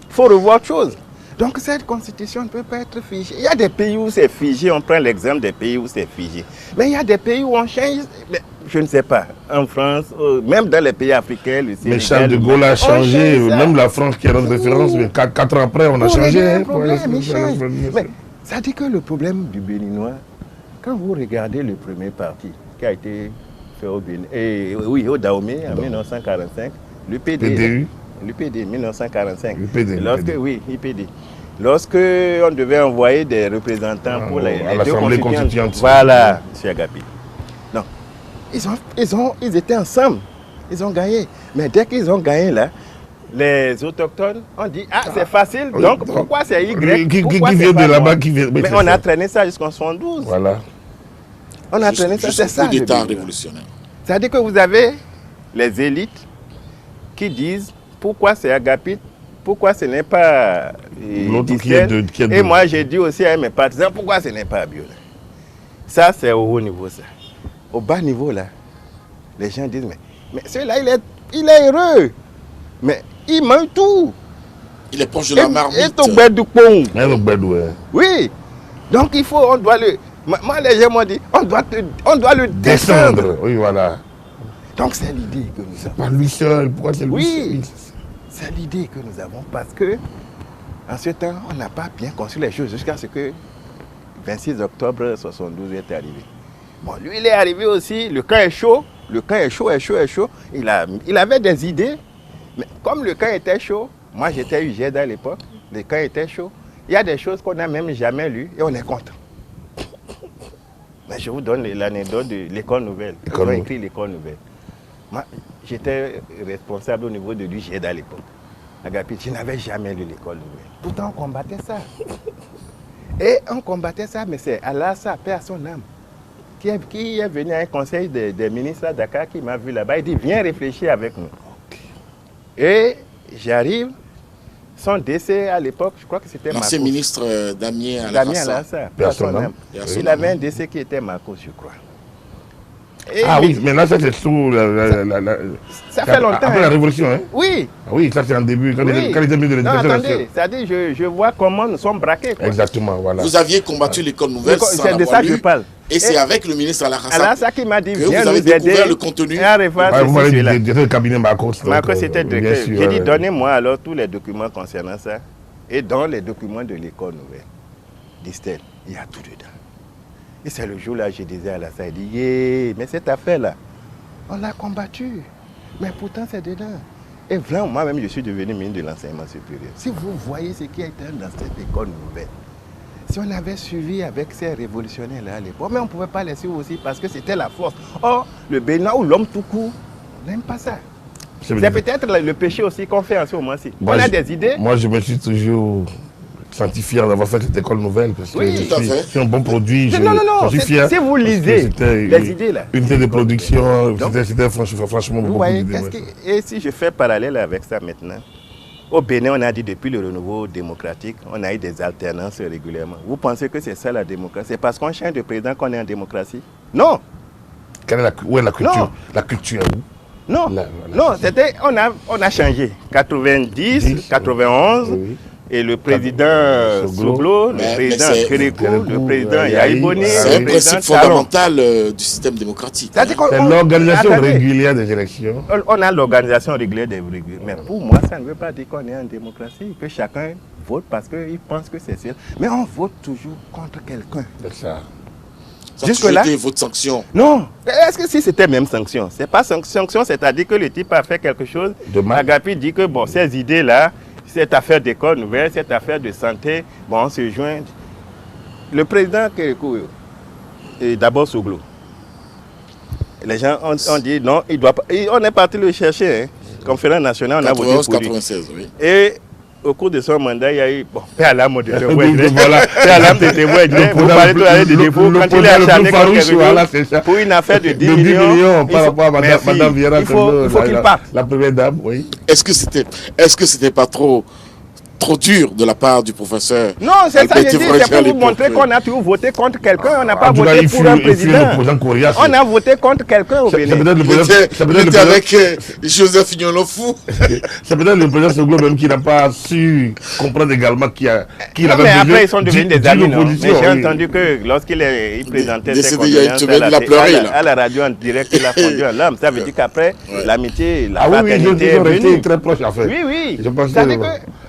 faut revoir autre chose. Donc cette constitution ne peut pas être figée. Il y a des pays où c'est figé, on prend l'exemple des pays où c'est figé. Mais il y a des pays où on change, je ne sais pas, en France, même dans les pays africains, le Sénégal. Mais Charles de Gaulle a changé, même la France qui est notre référence, mais 4 ans après, on a changé. Mais ça dit que le problème du Béninois, quand vous regardez le premier parti qui a été fait au Bénin, au Dahomey en 1945, le PDU. L'UPD, 1945. Oui, l'UPD. Lorsque on devait envoyer des représentants pour les l'Assemblée constituante. Voilà, M. Agapi. Non, ils étaient ensemble. Ils ont gagné. Mais dès qu'ils ont gagné là, les autochtones ont dit c'est facile, donc pourquoi c'est Y? Qui vient de là-bas, mais on a traîné ça jusqu'en 72. Voilà. On a traîné ça, c'est ça. D'État révolutionnaire. C'est-à-dire que vous avez les élites qui disent pourquoi c'est Agapit, pourquoi ce n'est pas Distel. Et moi j'ai dit aussi à mes partisans pourquoi ce n'est pas Abiola. Ça c'est au haut niveau ça. Au bas niveau là, les gens disent mais celui-là il est heureux. Mais il mange tout. Il est proche de la marmite. Oui. Donc il faut, on doit le... Moi les gens m'ont dit, on doit le descendre. Oui, voilà. Donc c'est l'idée que nous avons. Pas lui seul, pourquoi c'est lui seul? Oui, c'est l'idée que nous avons parce que en ce temps, on n'a pas bien conçu les choses jusqu'à ce que 26 octobre 72 est arrivé. Bon, lui il est arrivé aussi, le camp est chaud, il avait des idées, mais comme le camp était chaud, moi j'étais UGED à l'époque, le camp était chaud, il y a des choses qu'on n'a même jamais lues et on est content. Mais je vous donne l'anecdote de l'école nouvelle. Ils ont écrit l'école nouvelle. Moi, j'étais responsable au niveau de l'UGED à l'époque. Agapit, je n'avais jamais lu l'école nouvelle. Pourtant, on combattait ça. Et on combattait ça, mais c'est Alassane, paix à son âme, qui est venu à un conseil des ministres à Dakar, qui m'a vu là-bas. Il dit, viens réfléchir avec nous. Et j'arrive, son décès à l'époque, je crois que c'était Marcos. L'ancien ministre Damien Alassane. Il avait un décès qui était Marcos, je crois. Et oui, mais là, ça c'est sous ça fait longtemps. Après la Révolution, hein? Oui. Oui, ça c'est en début, quand il était mis de l'éducation. Non, attendez, c'est-à-dire, je vois comment nous sommes braqués. Quoi. Exactement, voilà. Vous aviez combattu l'école nouvelle, c'est de ça que je parle. Et c'est avec le ministre Alassane qui m'a dit, que vous avez découvert le contenu. Vous m'avez dit le cabinet Marcos. Marcos était directeur. J'ai dit, donnez-moi alors tous les documents concernant ça. Et dans les documents de l'école nouvelle, disent-elles, il y a tout dedans. Et c'est le jour-là, je disais à Alassane, il dit, yeah, mais cette affaire-là, on l'a combattue. Mais pourtant, c'est dedans. Et vraiment, moi-même, je suis devenu ministre de l'enseignement supérieur. Si vous voyez ce qui est dans cette école nouvelle, si on avait suivi avec ces révolutionnaires-là à l'époque, mais on ne pouvait pas les suivre aussi parce que c'était la force. Or, le Bénin ou l'homme tout court n'aime pas ça. C'est peut-être le péché aussi qu'on fait en ce moment-ci. On a des idées. Moi, je me suis toujours senti fier d'avoir fait cette école nouvelle parce que c'est un bon produit. Non, suis fier. Si vous lisez les idées là. Unité de production, c'était franchement vous beaucoup voyez, d'idées. Et si je fais parallèle avec ça maintenant, au Bénin, on a dit depuis le renouveau démocratique, on a eu des alternances régulièrement. Vous pensez que c'est ça la démocratie? C'est parce qu'on change de président qu'on est en démocratie? Non. Où est la culture? Non. La culture est où? Non, c'était, on a changé. 90, 91, oui. Et le président Soglo, le président Kérékou, le président Yahi Boni. C'est un principe fondamental du système démocratique. C'est l'organisation régulière des élections. On a l'organisation régulière des élections. Mais pour moi, ça ne veut pas dire qu'on est en démocratie, que chacun vote parce qu'il pense que c'est sûr. Mais on vote toujours contre quelqu'un. C'est ça. Jusque-là, votre sanction? Non. Est-ce que si c'était même sanction? C'est pas sanction, c'est-à-dire que le type a fait quelque chose. Agapi dit que bon, ces idées-là, cette affaire d'école nouvelle, cette affaire de santé, bon, on se joint. Le président Kérékou, et d'abord Soglo. Les gens ont dit non, il doit pas. On est parti le chercher, hein. Conférence nationale, on a voté pour lui. 96, oui. Et au cours de son mandat, il y a eu, bon, paix à l'âme de paix à l'âme de témoin. Vous parlez tout à l'heure de défaut, quand il est acharné contre quelque chose, pour une affaire de 10 millions par rapport à Madame Viera, il faut qu'il parte. La première dame, oui. Est-ce que c'était pas trop dur de la part du professeur? Non, c'est ça, je dis, c'est pour vous montrer qu'on a toujours voté contre quelqu'un, on n'a pas voté pour un président. On a voté contre quelqu'un au Bénin. Ça peut être avec Joseph Nyolofou. C'est peut-être le président Soglo même qui n'a pas su comprendre également qu'il avait besoin. Mais après, ils sont devenus des amis, non? Mais j'ai entendu que lorsqu'il présentait ses condoléances à la radio en direct, il a fondu en larmes. Ça veut dire qu'après, l'amitié, la fraternité est venue. Très proche en fait. Oui. Ça veut dire que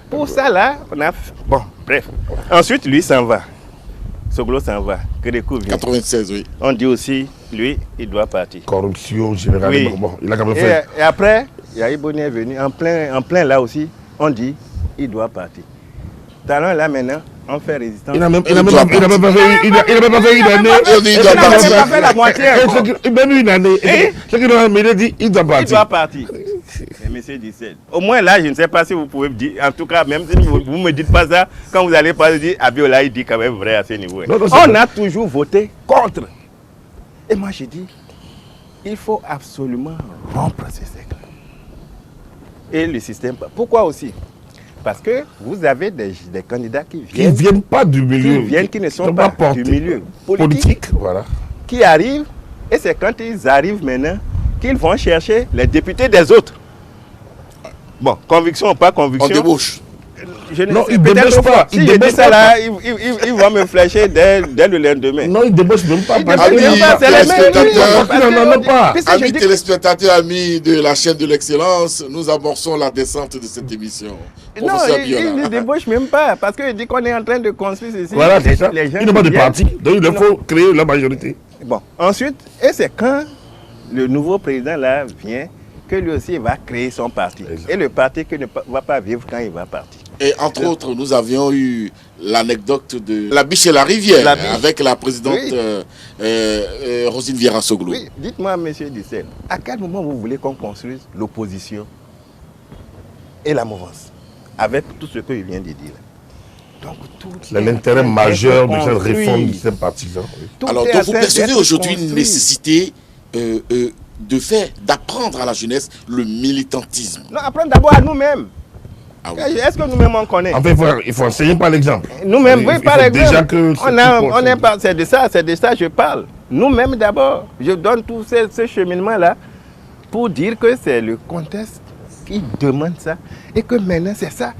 pour ça, là, on a... Bon, bref. Ensuite, lui s'en va. Soglo s'en va. Kérékou vient. 96, oui. On dit aussi, lui, il doit partir. Corruption générale. Oui. Bon, il a quand même fait. Et après, Yahi Boni est venu. En plein là aussi, on dit, il doit partir. Talon là maintenant, on fait résistance. Il n'a même pas fait une année. Il n'a même pas fait la moitié. Même une année. Ce qu'il a dit, il doit partir. Il doit partir. Et monsieur Dissel, au moins là, je ne sais pas si vous pouvez me dire, en tout cas, même si vous ne me dites pas ça, quand vous allez pas dire, Abiola, il dit quand même vrai à ce niveau. On a toujours voté contre. Et moi, je dis, il faut absolument rompre ce cercle. Et le système, pourquoi aussi? Parce que vous avez des candidats qui viennent pas du milieu. Qui ne sont pas du milieu politique. Voilà. Qui arrivent, et c'est quand ils arrivent maintenant qu'ils vont chercher les députés des autres. Bon, conviction ou pas conviction. On débauche. Non, ils ne débauchent pas. Si je dis ça là, ils vont me flasher dès le lendemain. Non, ils ne débauchent même pas. Amis téléspectateurs, amis de la chaîne de l'excellence, nous amorçons la descente de cette émission. Non, ils ne débauchent même pas, parce qu'il dit qu'on est en train de construire ceci. Voilà, c'est ça. Ils n'ont pas de parti, donc il faut créer la majorité. Bon, ensuite, et c'est quand le nouveau président là vient, que lui aussi va créer son parti. Exact. Et le parti qui ne va pas vivre quand il va partir. Et entre autres, nous avions eu l'anecdote de la biche et la rivière avec la présidente Roselyne Vieira-Soglo. Oui, dites-moi, monsieur Dissel, à quel moment vous voulez qu'on construise l'opposition et la mouvance avec tout ce que je viens de dire? Donc, c'est l'intérêt majeur de cette réforme de ces partisans. Oui. Alors, donc vous percevez aujourd'hui une nécessité d'apprendre à la jeunesse le militantisme. Non, apprendre d'abord à nous-mêmes. Ah oui. Est-ce que nous-mêmes on connaît? En fait, il faut enseigner par l'exemple. Nous-mêmes, oui, par exemple. C'est de ça que je parle. Nous-mêmes d'abord. Je donne tout ce cheminement-là pour dire que c'est le contexte qui demande ça. Et que maintenant, c'est ça.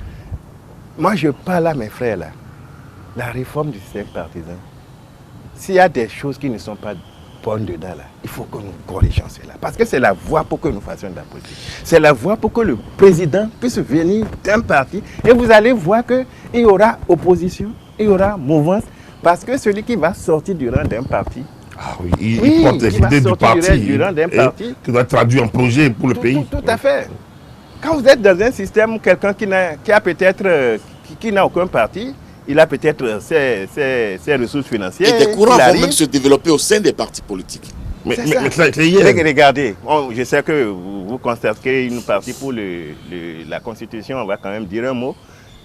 Moi, je parle à mes frères là. La réforme du système partisan. S'il y a des choses qui ne sont pas porte dedans là, il faut que nous corrigions cela. Parce que c'est la voie pour que nous fassions de la politique. C'est la voie pour que le président puisse venir d'un parti. Et vous allez voir qu'il y aura opposition, il y aura mouvance. Parce que celui qui va sortir du rang d'un parti, il porte les idées du parti. Du rang d'un parti, qui doit traduire un projet pour le pays. Tout à fait. Quand vous êtes dans un système où quelqu'un qui n'a peut-être qui n'a aucun parti, il a peut-être ses ressources financières. Et des courants vont même se développer au sein des partis politiques. Mais c'est hier. Regardez, je sais que vous constatez une partie pour la Constitution, on va quand même dire un mot.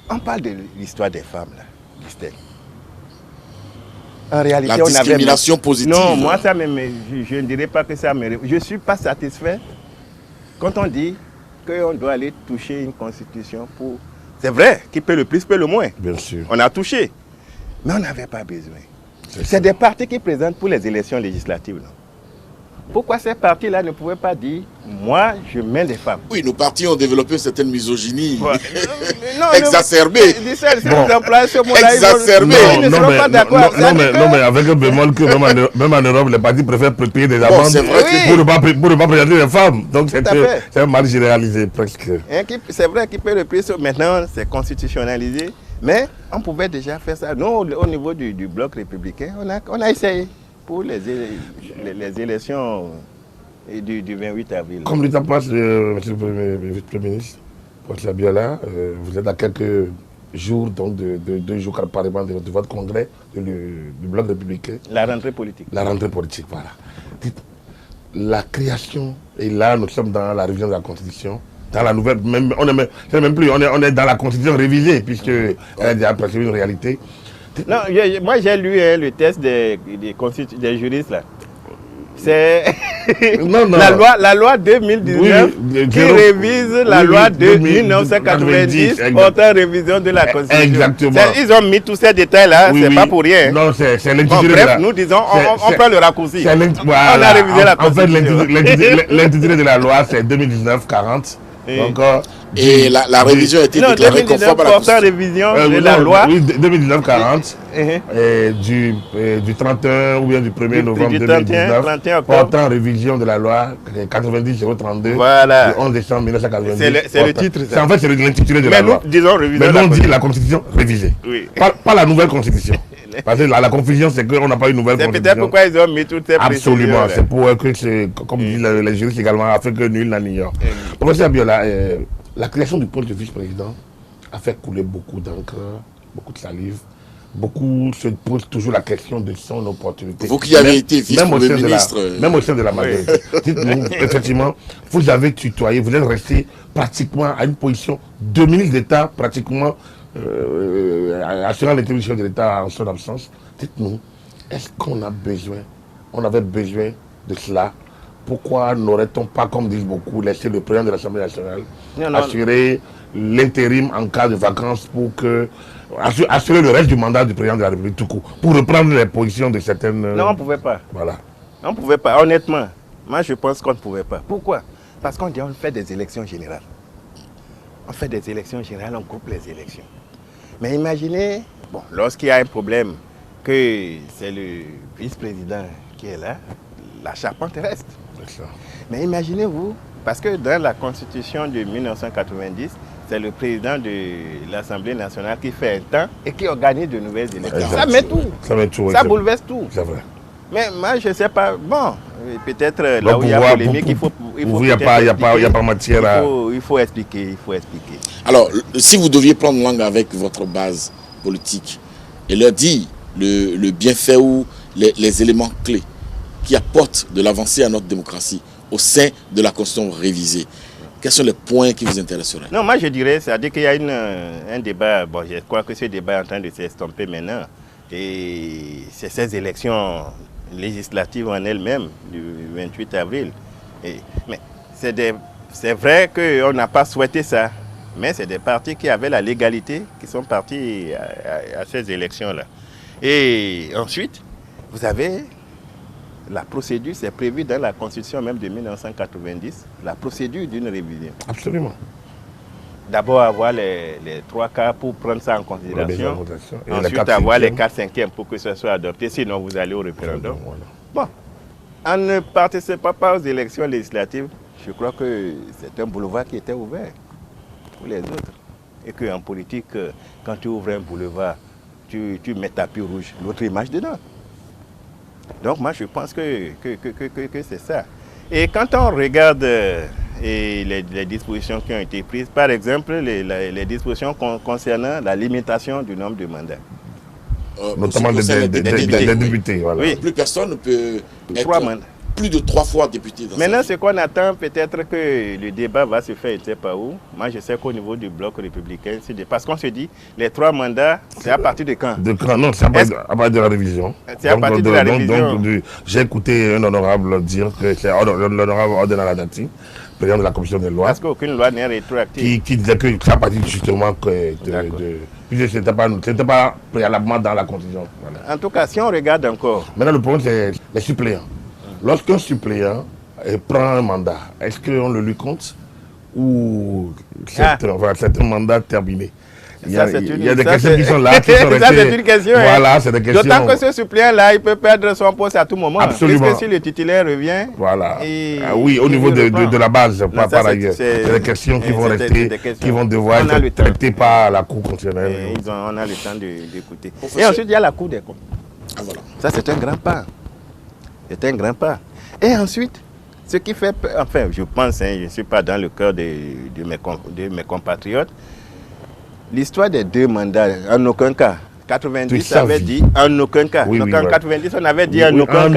On parle de l'histoire des femmes, là, Christelle. En réalité, la discrimination positive. Non, moi, ça je ne dirais pas que ça me... Je ne suis pas satisfait quand on dit qu'on doit aller toucher une constitution pour... C'est vrai, qui paie le plus, paie le moins. Bien sûr. On a touché, mais on n'avait pas besoin. C'est des partis qui présentent pour les élections législatives. Non? Pourquoi ces partis-là ne pouvaient pas dire, moi, je mets des femmes? Oui, nos partis ont développé une certaine misogynie non, exacerbée. Exacerbée. Non, mais avec un bémol que même en Europe, les partis préfèrent payer des amendes pour ne pas présenter les femmes. Donc c'est un mal généralisé presque. C'est vrai qu'il peut le payer. Maintenant, c'est constitutionnalisé. Mais on pouvait déjà faire ça. Nous, au niveau du bloc républicain, on a essayé pour les élections du 28 avril. Comme le temps passe, monsieur le Premier ministre, Portia Biola, vous êtes à quelques jours, donc de 2 jours carrément de votre congrès du bloc républicain. La rentrée politique. La rentrée politique, voilà. Dites, la création, et là nous sommes dans la révision de la Constitution, dans la nouvelle, on est dans la Constitution révisée, puisqu'elle a déjà presque une réalité. Non, moi j'ai lu le test des juristes là. C'est la loi 2019 qui révise la loi de 1990 portant révision de la Constitution. Exactement. Ils ont mis tous ces détails là, c'est pas pour rien. Non, c'est l'intitulé. Bref, nous disons, on prend le raccourci. On a révisé la Constitution. En fait, l'intitulé de la loi c'est 2019-40. Et la révision a été déclarée conforme à la Constitution. Révision de la loi. Oui, 2019-40, du 31 ou bien du 1er novembre 2019, portant révision de la loi 90-032 voilà. du 11 décembre 1990. C'est le titre. En fait, c'est l'intitulé de la loi. Mais nous disons révision. Mais nous, on dit la Constitution révisée. Oui. Pas la nouvelle Constitution. Parce que la confusion, c'est qu'on n'a pas une nouvelle Constitution. C'est peut-être pourquoi ils ont mis toutes ces précisions. Absolument. C'est pour que, comme disent les juristes également, afin que nul n'en ignore. Professeur Biola, la création du poste de vice-président a fait couler beaucoup d'encre, beaucoup de salive. Beaucoup se posent toujours la question de son opportunité. Vous qui avez été vice-premier ministre. Même au sein de la majorité. Dites-nous, effectivement, vous avez tutoyé, vous êtes resté pratiquement à une position de ministre d'État, pratiquement assurant l'intervention de l'État en son absence. Dites-nous, est-ce qu'on avait besoin de cela? Pourquoi n'aurait-on pas, comme disent beaucoup, laissé le président de l'Assemblée nationale assurer l'intérim en cas de vacances pour assurer le reste du mandat du président de la République tout court, pour reprendre les positions de certaines... Non, on ne pouvait pas. Voilà. On ne pouvait pas, honnêtement. Moi, je pense qu'on ne pouvait pas. Pourquoi? Parce qu'on dit on fait des élections générales. On fait des élections générales, on coupe les élections. Mais imaginez, lorsqu'il y a un problème, que c'est le vice-président qui est là, la charpente reste. Mais imaginez-vous, parce que dans la Constitution de 1990, c'est le président de l'Assemblée nationale qui fait un temps et qui organise de nouvelles élections. Ça met tout. Ça bouleverse tout. C'est vrai. Mais moi, je ne sais pas. Bon, peut-être là où il y a polémique, il faut il n'y a pas matière à... Il faut expliquer. Alors, si vous deviez prendre langue avec votre base politique et leur dire le bienfait ou les éléments clés qui apportent de l'avancée à notre démocratie au sein de la Constitution révisée, quels sont les points qui vous intéresseraient? Non, moi je dirais, c'est-à-dire qu'il y a un débat, je crois que ce débat est en train de s'estomper maintenant, et c'est ces élections législatives en elles-mêmes du 28 avril. Mais c'est vrai qu'on n'a pas souhaité ça, mais c'est des partis qui avaient la légalité qui sont partis à ces élections-là. Et ensuite, vous avez... La procédure, c'est prévu dans la Constitution même de 1990, la procédure d'une révision. Absolument. D'abord avoir les 3 quarts pour prendre ça en considération. Ensuite avoir les 4/5 pour que ça soit adopté, sinon vous allez au référendum. Bon. en ne participant pas aux élections législatives, je crois que c'est un boulevard qui était ouvert pour les autres. Et qu'en politique, quand tu ouvres un boulevard, tu mets tapis rouge, l'autre image dedans. Donc moi je pense que c'est ça. Et quand on regarde les dispositions qui ont été prises, par exemple les dispositions concernant la limitation du nombre de mandats. Notamment des députés. Voilà. Oui. Plus personne ne peut être plus de 3 fois député. Maintenant, ce qu'on attend, peut-être que le débat va se faire, je ne sais pas où. Moi, je sais qu'au niveau du bloc républicain, parce qu'on se dit, les 3 mandats, c'est à partir de quand? Non, c'est à partir de la révision. C'est à partir de la révision. Donc, j'ai écouté un honorable dire que c'est l'honorable Ordena Dati, président de la commission des lois. Parce qu'aucune loi n'est rétroactive. Qui disait que c'est à partir justement c'était pas préalablement dans la constitution. Voilà. En tout cas, si on regarde encore. Maintenant, le problème, c'est les suppléants. Lorsqu'un suppléant prend un mandat, est-ce qu'on le lui compte ou c'est un mandat terminé? Il y a des questions qui sont là, qui sont restées. Ça, c'est une question. Voilà, c'est des questions. D'autant que ce suppléant-là, il peut perdre son poste à tout moment. Absolument. Puisque si le titulaire revient. Voilà. Oui, au niveau de la base, par ailleurs. C'est des questions qui vont rester, qui vont devoir être traitées par la Cour constitutionnelle. On a le temps d'écouter. Et ensuite, il y a la Cour des comptes. Ah, voilà. Ça, c'est un grand pas. C'est un grand pas. Et ensuite, ce qui fait peur, enfin, je pense, je ne suis pas dans le cœur de mes compatriotes, l'histoire des 2 mandats, en aucun cas. 90 avait dit en aucun cas. Oui, donc oui, en 90, on avait dit en aucun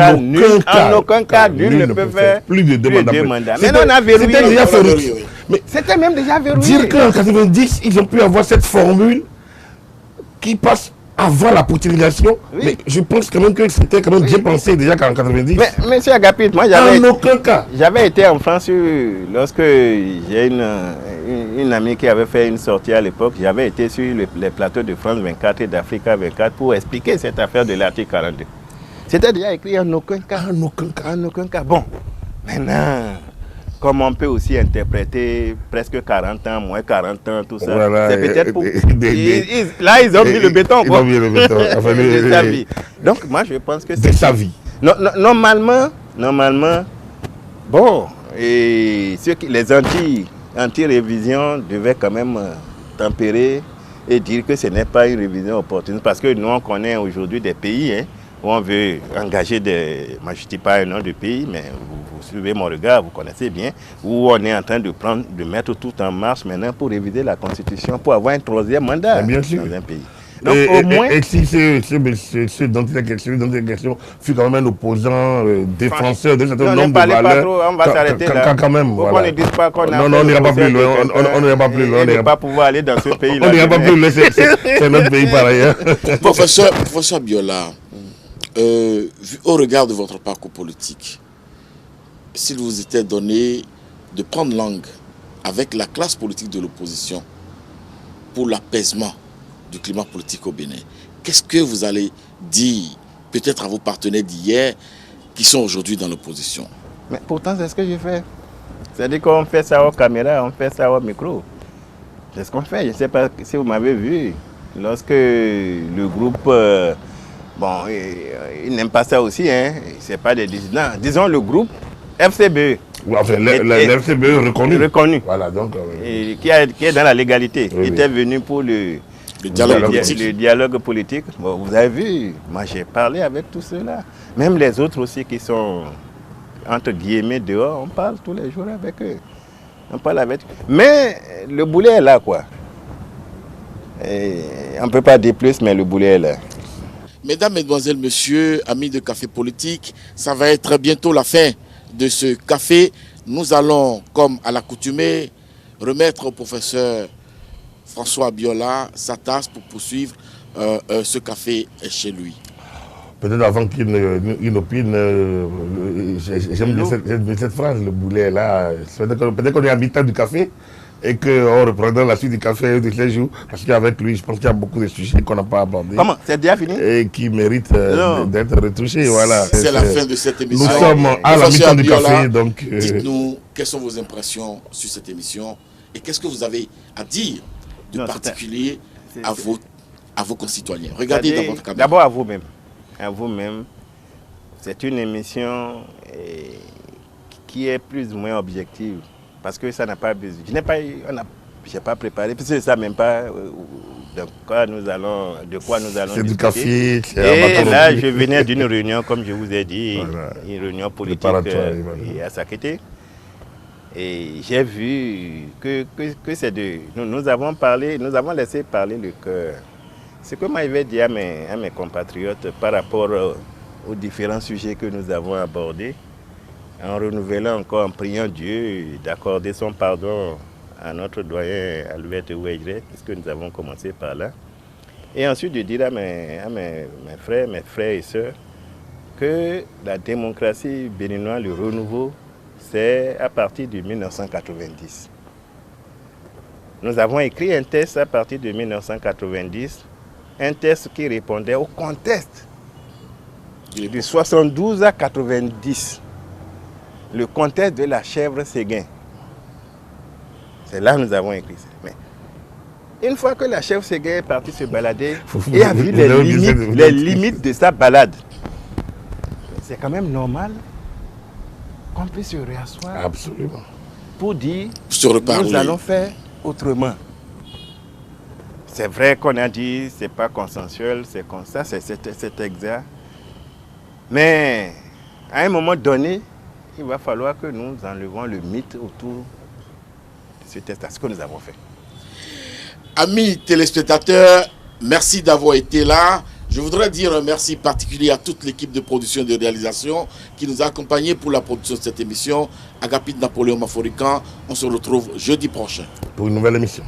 cas, nul ne peut faire plus de 2 mandats. Maintenant, on a verrouillé. C'était même déjà verrouillé. Dire qu'en 90, ils ont pu avoir cette formule qui passe avant la poutinisation, mais je pense quand même que c'était quand même bien pensé déjà qu'en 90. Mais monsieur Agapit, moi j'avais été en France lorsque j'ai une amie qui avait fait une sortie à l'époque. J'avais été sur les plateaux de France 24 et d'Africa 24 pour expliquer cette affaire de l'article 42. C'était déjà écrit en aucun cas. En aucun cas. En aucun cas. Bon, maintenant, comme on peut aussi interpréter presque 40 ans, moins 40 ans, tout ça. Voilà, c'est peut-être pour... là, ils ont mis le béton. Ils ont mis le béton. De sa vie. Donc, moi, je pense que c'est... De sa vie. Normalement, bon, et les anti-révisions devaient quand même tempérer et dire que ce n'est pas une révision opportune. Parce que nous, on connaît aujourd'hui des pays où on veut engager des... Moi, je ne dis pas un nom de pays, mais vous suivez mon regard, vous connaissez bien, où on est en train de mettre tout en marche maintenant pour réviser la Constitution, pour avoir un 3e mandat bien sûr. dans un pays. Donc, au moins... et si ce dont il est question fut quand même un opposant, défenseur de certain nombre de valeurs, on va s'arrêter là. Quand même, voilà. On ne dise pas qu'on a... Non, on n'ira pas plus loin. On n'ira pas plus loin. On ne va pas pouvoir aller dans ce pays-là. On n'ira pas plus loin, c'est notre pays par ailleurs. Professeur Biola, au regard de votre parcours politique, s'il vous était donné de prendre langue avec la classe politique de l'opposition pour l'apaisement du climat politique au Bénin, qu'est-ce que vous allez dire peut-être à vos partenaires d'hier qui sont aujourd'hui dans l'opposition? Mais pourtant, c'est ce que je fais. C'est-à-dire qu'on fait ça aux caméras, on fait ça au micro. C'est ce qu'on fait. Je ne sais pas si vous m'avez vu. Lorsque le groupe... bon, ils n'aiment pas ça aussi. Ce n'est pas des dissidents. Disons le groupe FCBE. Enfin, le FCBE reconnu. Voilà, donc... qui est dans la légalité. Il était venu pour le dialogue politique. Bon, vous avez vu, moi j'ai parlé avec tous ceux-là. Même les autres aussi qui sont, entre guillemets, dehors, on parle tous les jours avec eux. On parle avec eux. Mais le boulet est là, quoi. Et on ne peut pas dire plus, mais le boulet est là. Mesdames, Mesdemoiselles, Messieurs, amis de Café Politique, ça va être bientôt la fin de ce café. Nous allons, comme à l'accoutumée, remettre au professeur François Biola sa tasse pour poursuivre ce café chez lui. Peut-être avant qu'il n'opine, j'aime bien cette phrase, le boulet là. Peut-être qu'on est à mi-temps du café et qu'on reprendra la suite du café de ces jours, parce qu'avec lui, je pense qu'il y a beaucoup de sujets qu'on n'a pas abordés. Comment? C'est déjà fini? Et qui méritent d'être retouchés. Voilà. C'est la fin de cette émission. Nous sommes à la mi-temps du café. Donc, dites-nous quelles sont vos impressions sur cette émission et qu'est-ce que vous avez à dire de particulier à vos concitoyens. Regardez dans votre caméra. D'abord à vous-même. À vous-même. c'est une émission qui est plus ou moins objective. Parce que ça n'a pas besoin. Je n'ai pas préparé, parce que je ne sais même pas de quoi nous allons C'est du café. Et là, je venais d'une réunion, comme je vous ai dit, voilà, une réunion politique à Sakété. Et j'ai vu que c'est de... Nous avons laissé parler le cœur. Ce que moi je vais dire à mes compatriotes par rapport aux différents sujets que nous avons abordés, en renouvelant encore, en priant Dieu d'accorder son pardon à notre doyen Albert Ouégré, puisque nous avons commencé par là. Et ensuite de dire à mes frères et sœurs, que la démocratie béninoise, le renouveau, c'est à partir de 1990. Nous avons écrit un texte à partir de 1990, un texte qui répondait au contexte de 72 à 90. Le contexte de la chèvre Séguin. C'est là que nous avons écrit ça. Mais une fois que la chèvre Séguin est partie se balader et a vu les limites de sa balade, c'est quand même normal qu'on puisse se réasseoir. Absolument. Pour dire, nous allons faire autrement. C'est vrai qu'on a dit, c'est pas consensuel, c'est comme ça, c'est exact. Mais à un moment donné, il va falloir que nous enlevons le mythe autour de ce test, ce que nous avons fait. Amis téléspectateurs, merci d'avoir été là. Je voudrais dire un merci particulier à toute l'équipe de production et de réalisation qui nous a accompagnés pour la production de cette émission. Agapit Napoléon Maforican, on se retrouve jeudi prochain. Pour une nouvelle émission.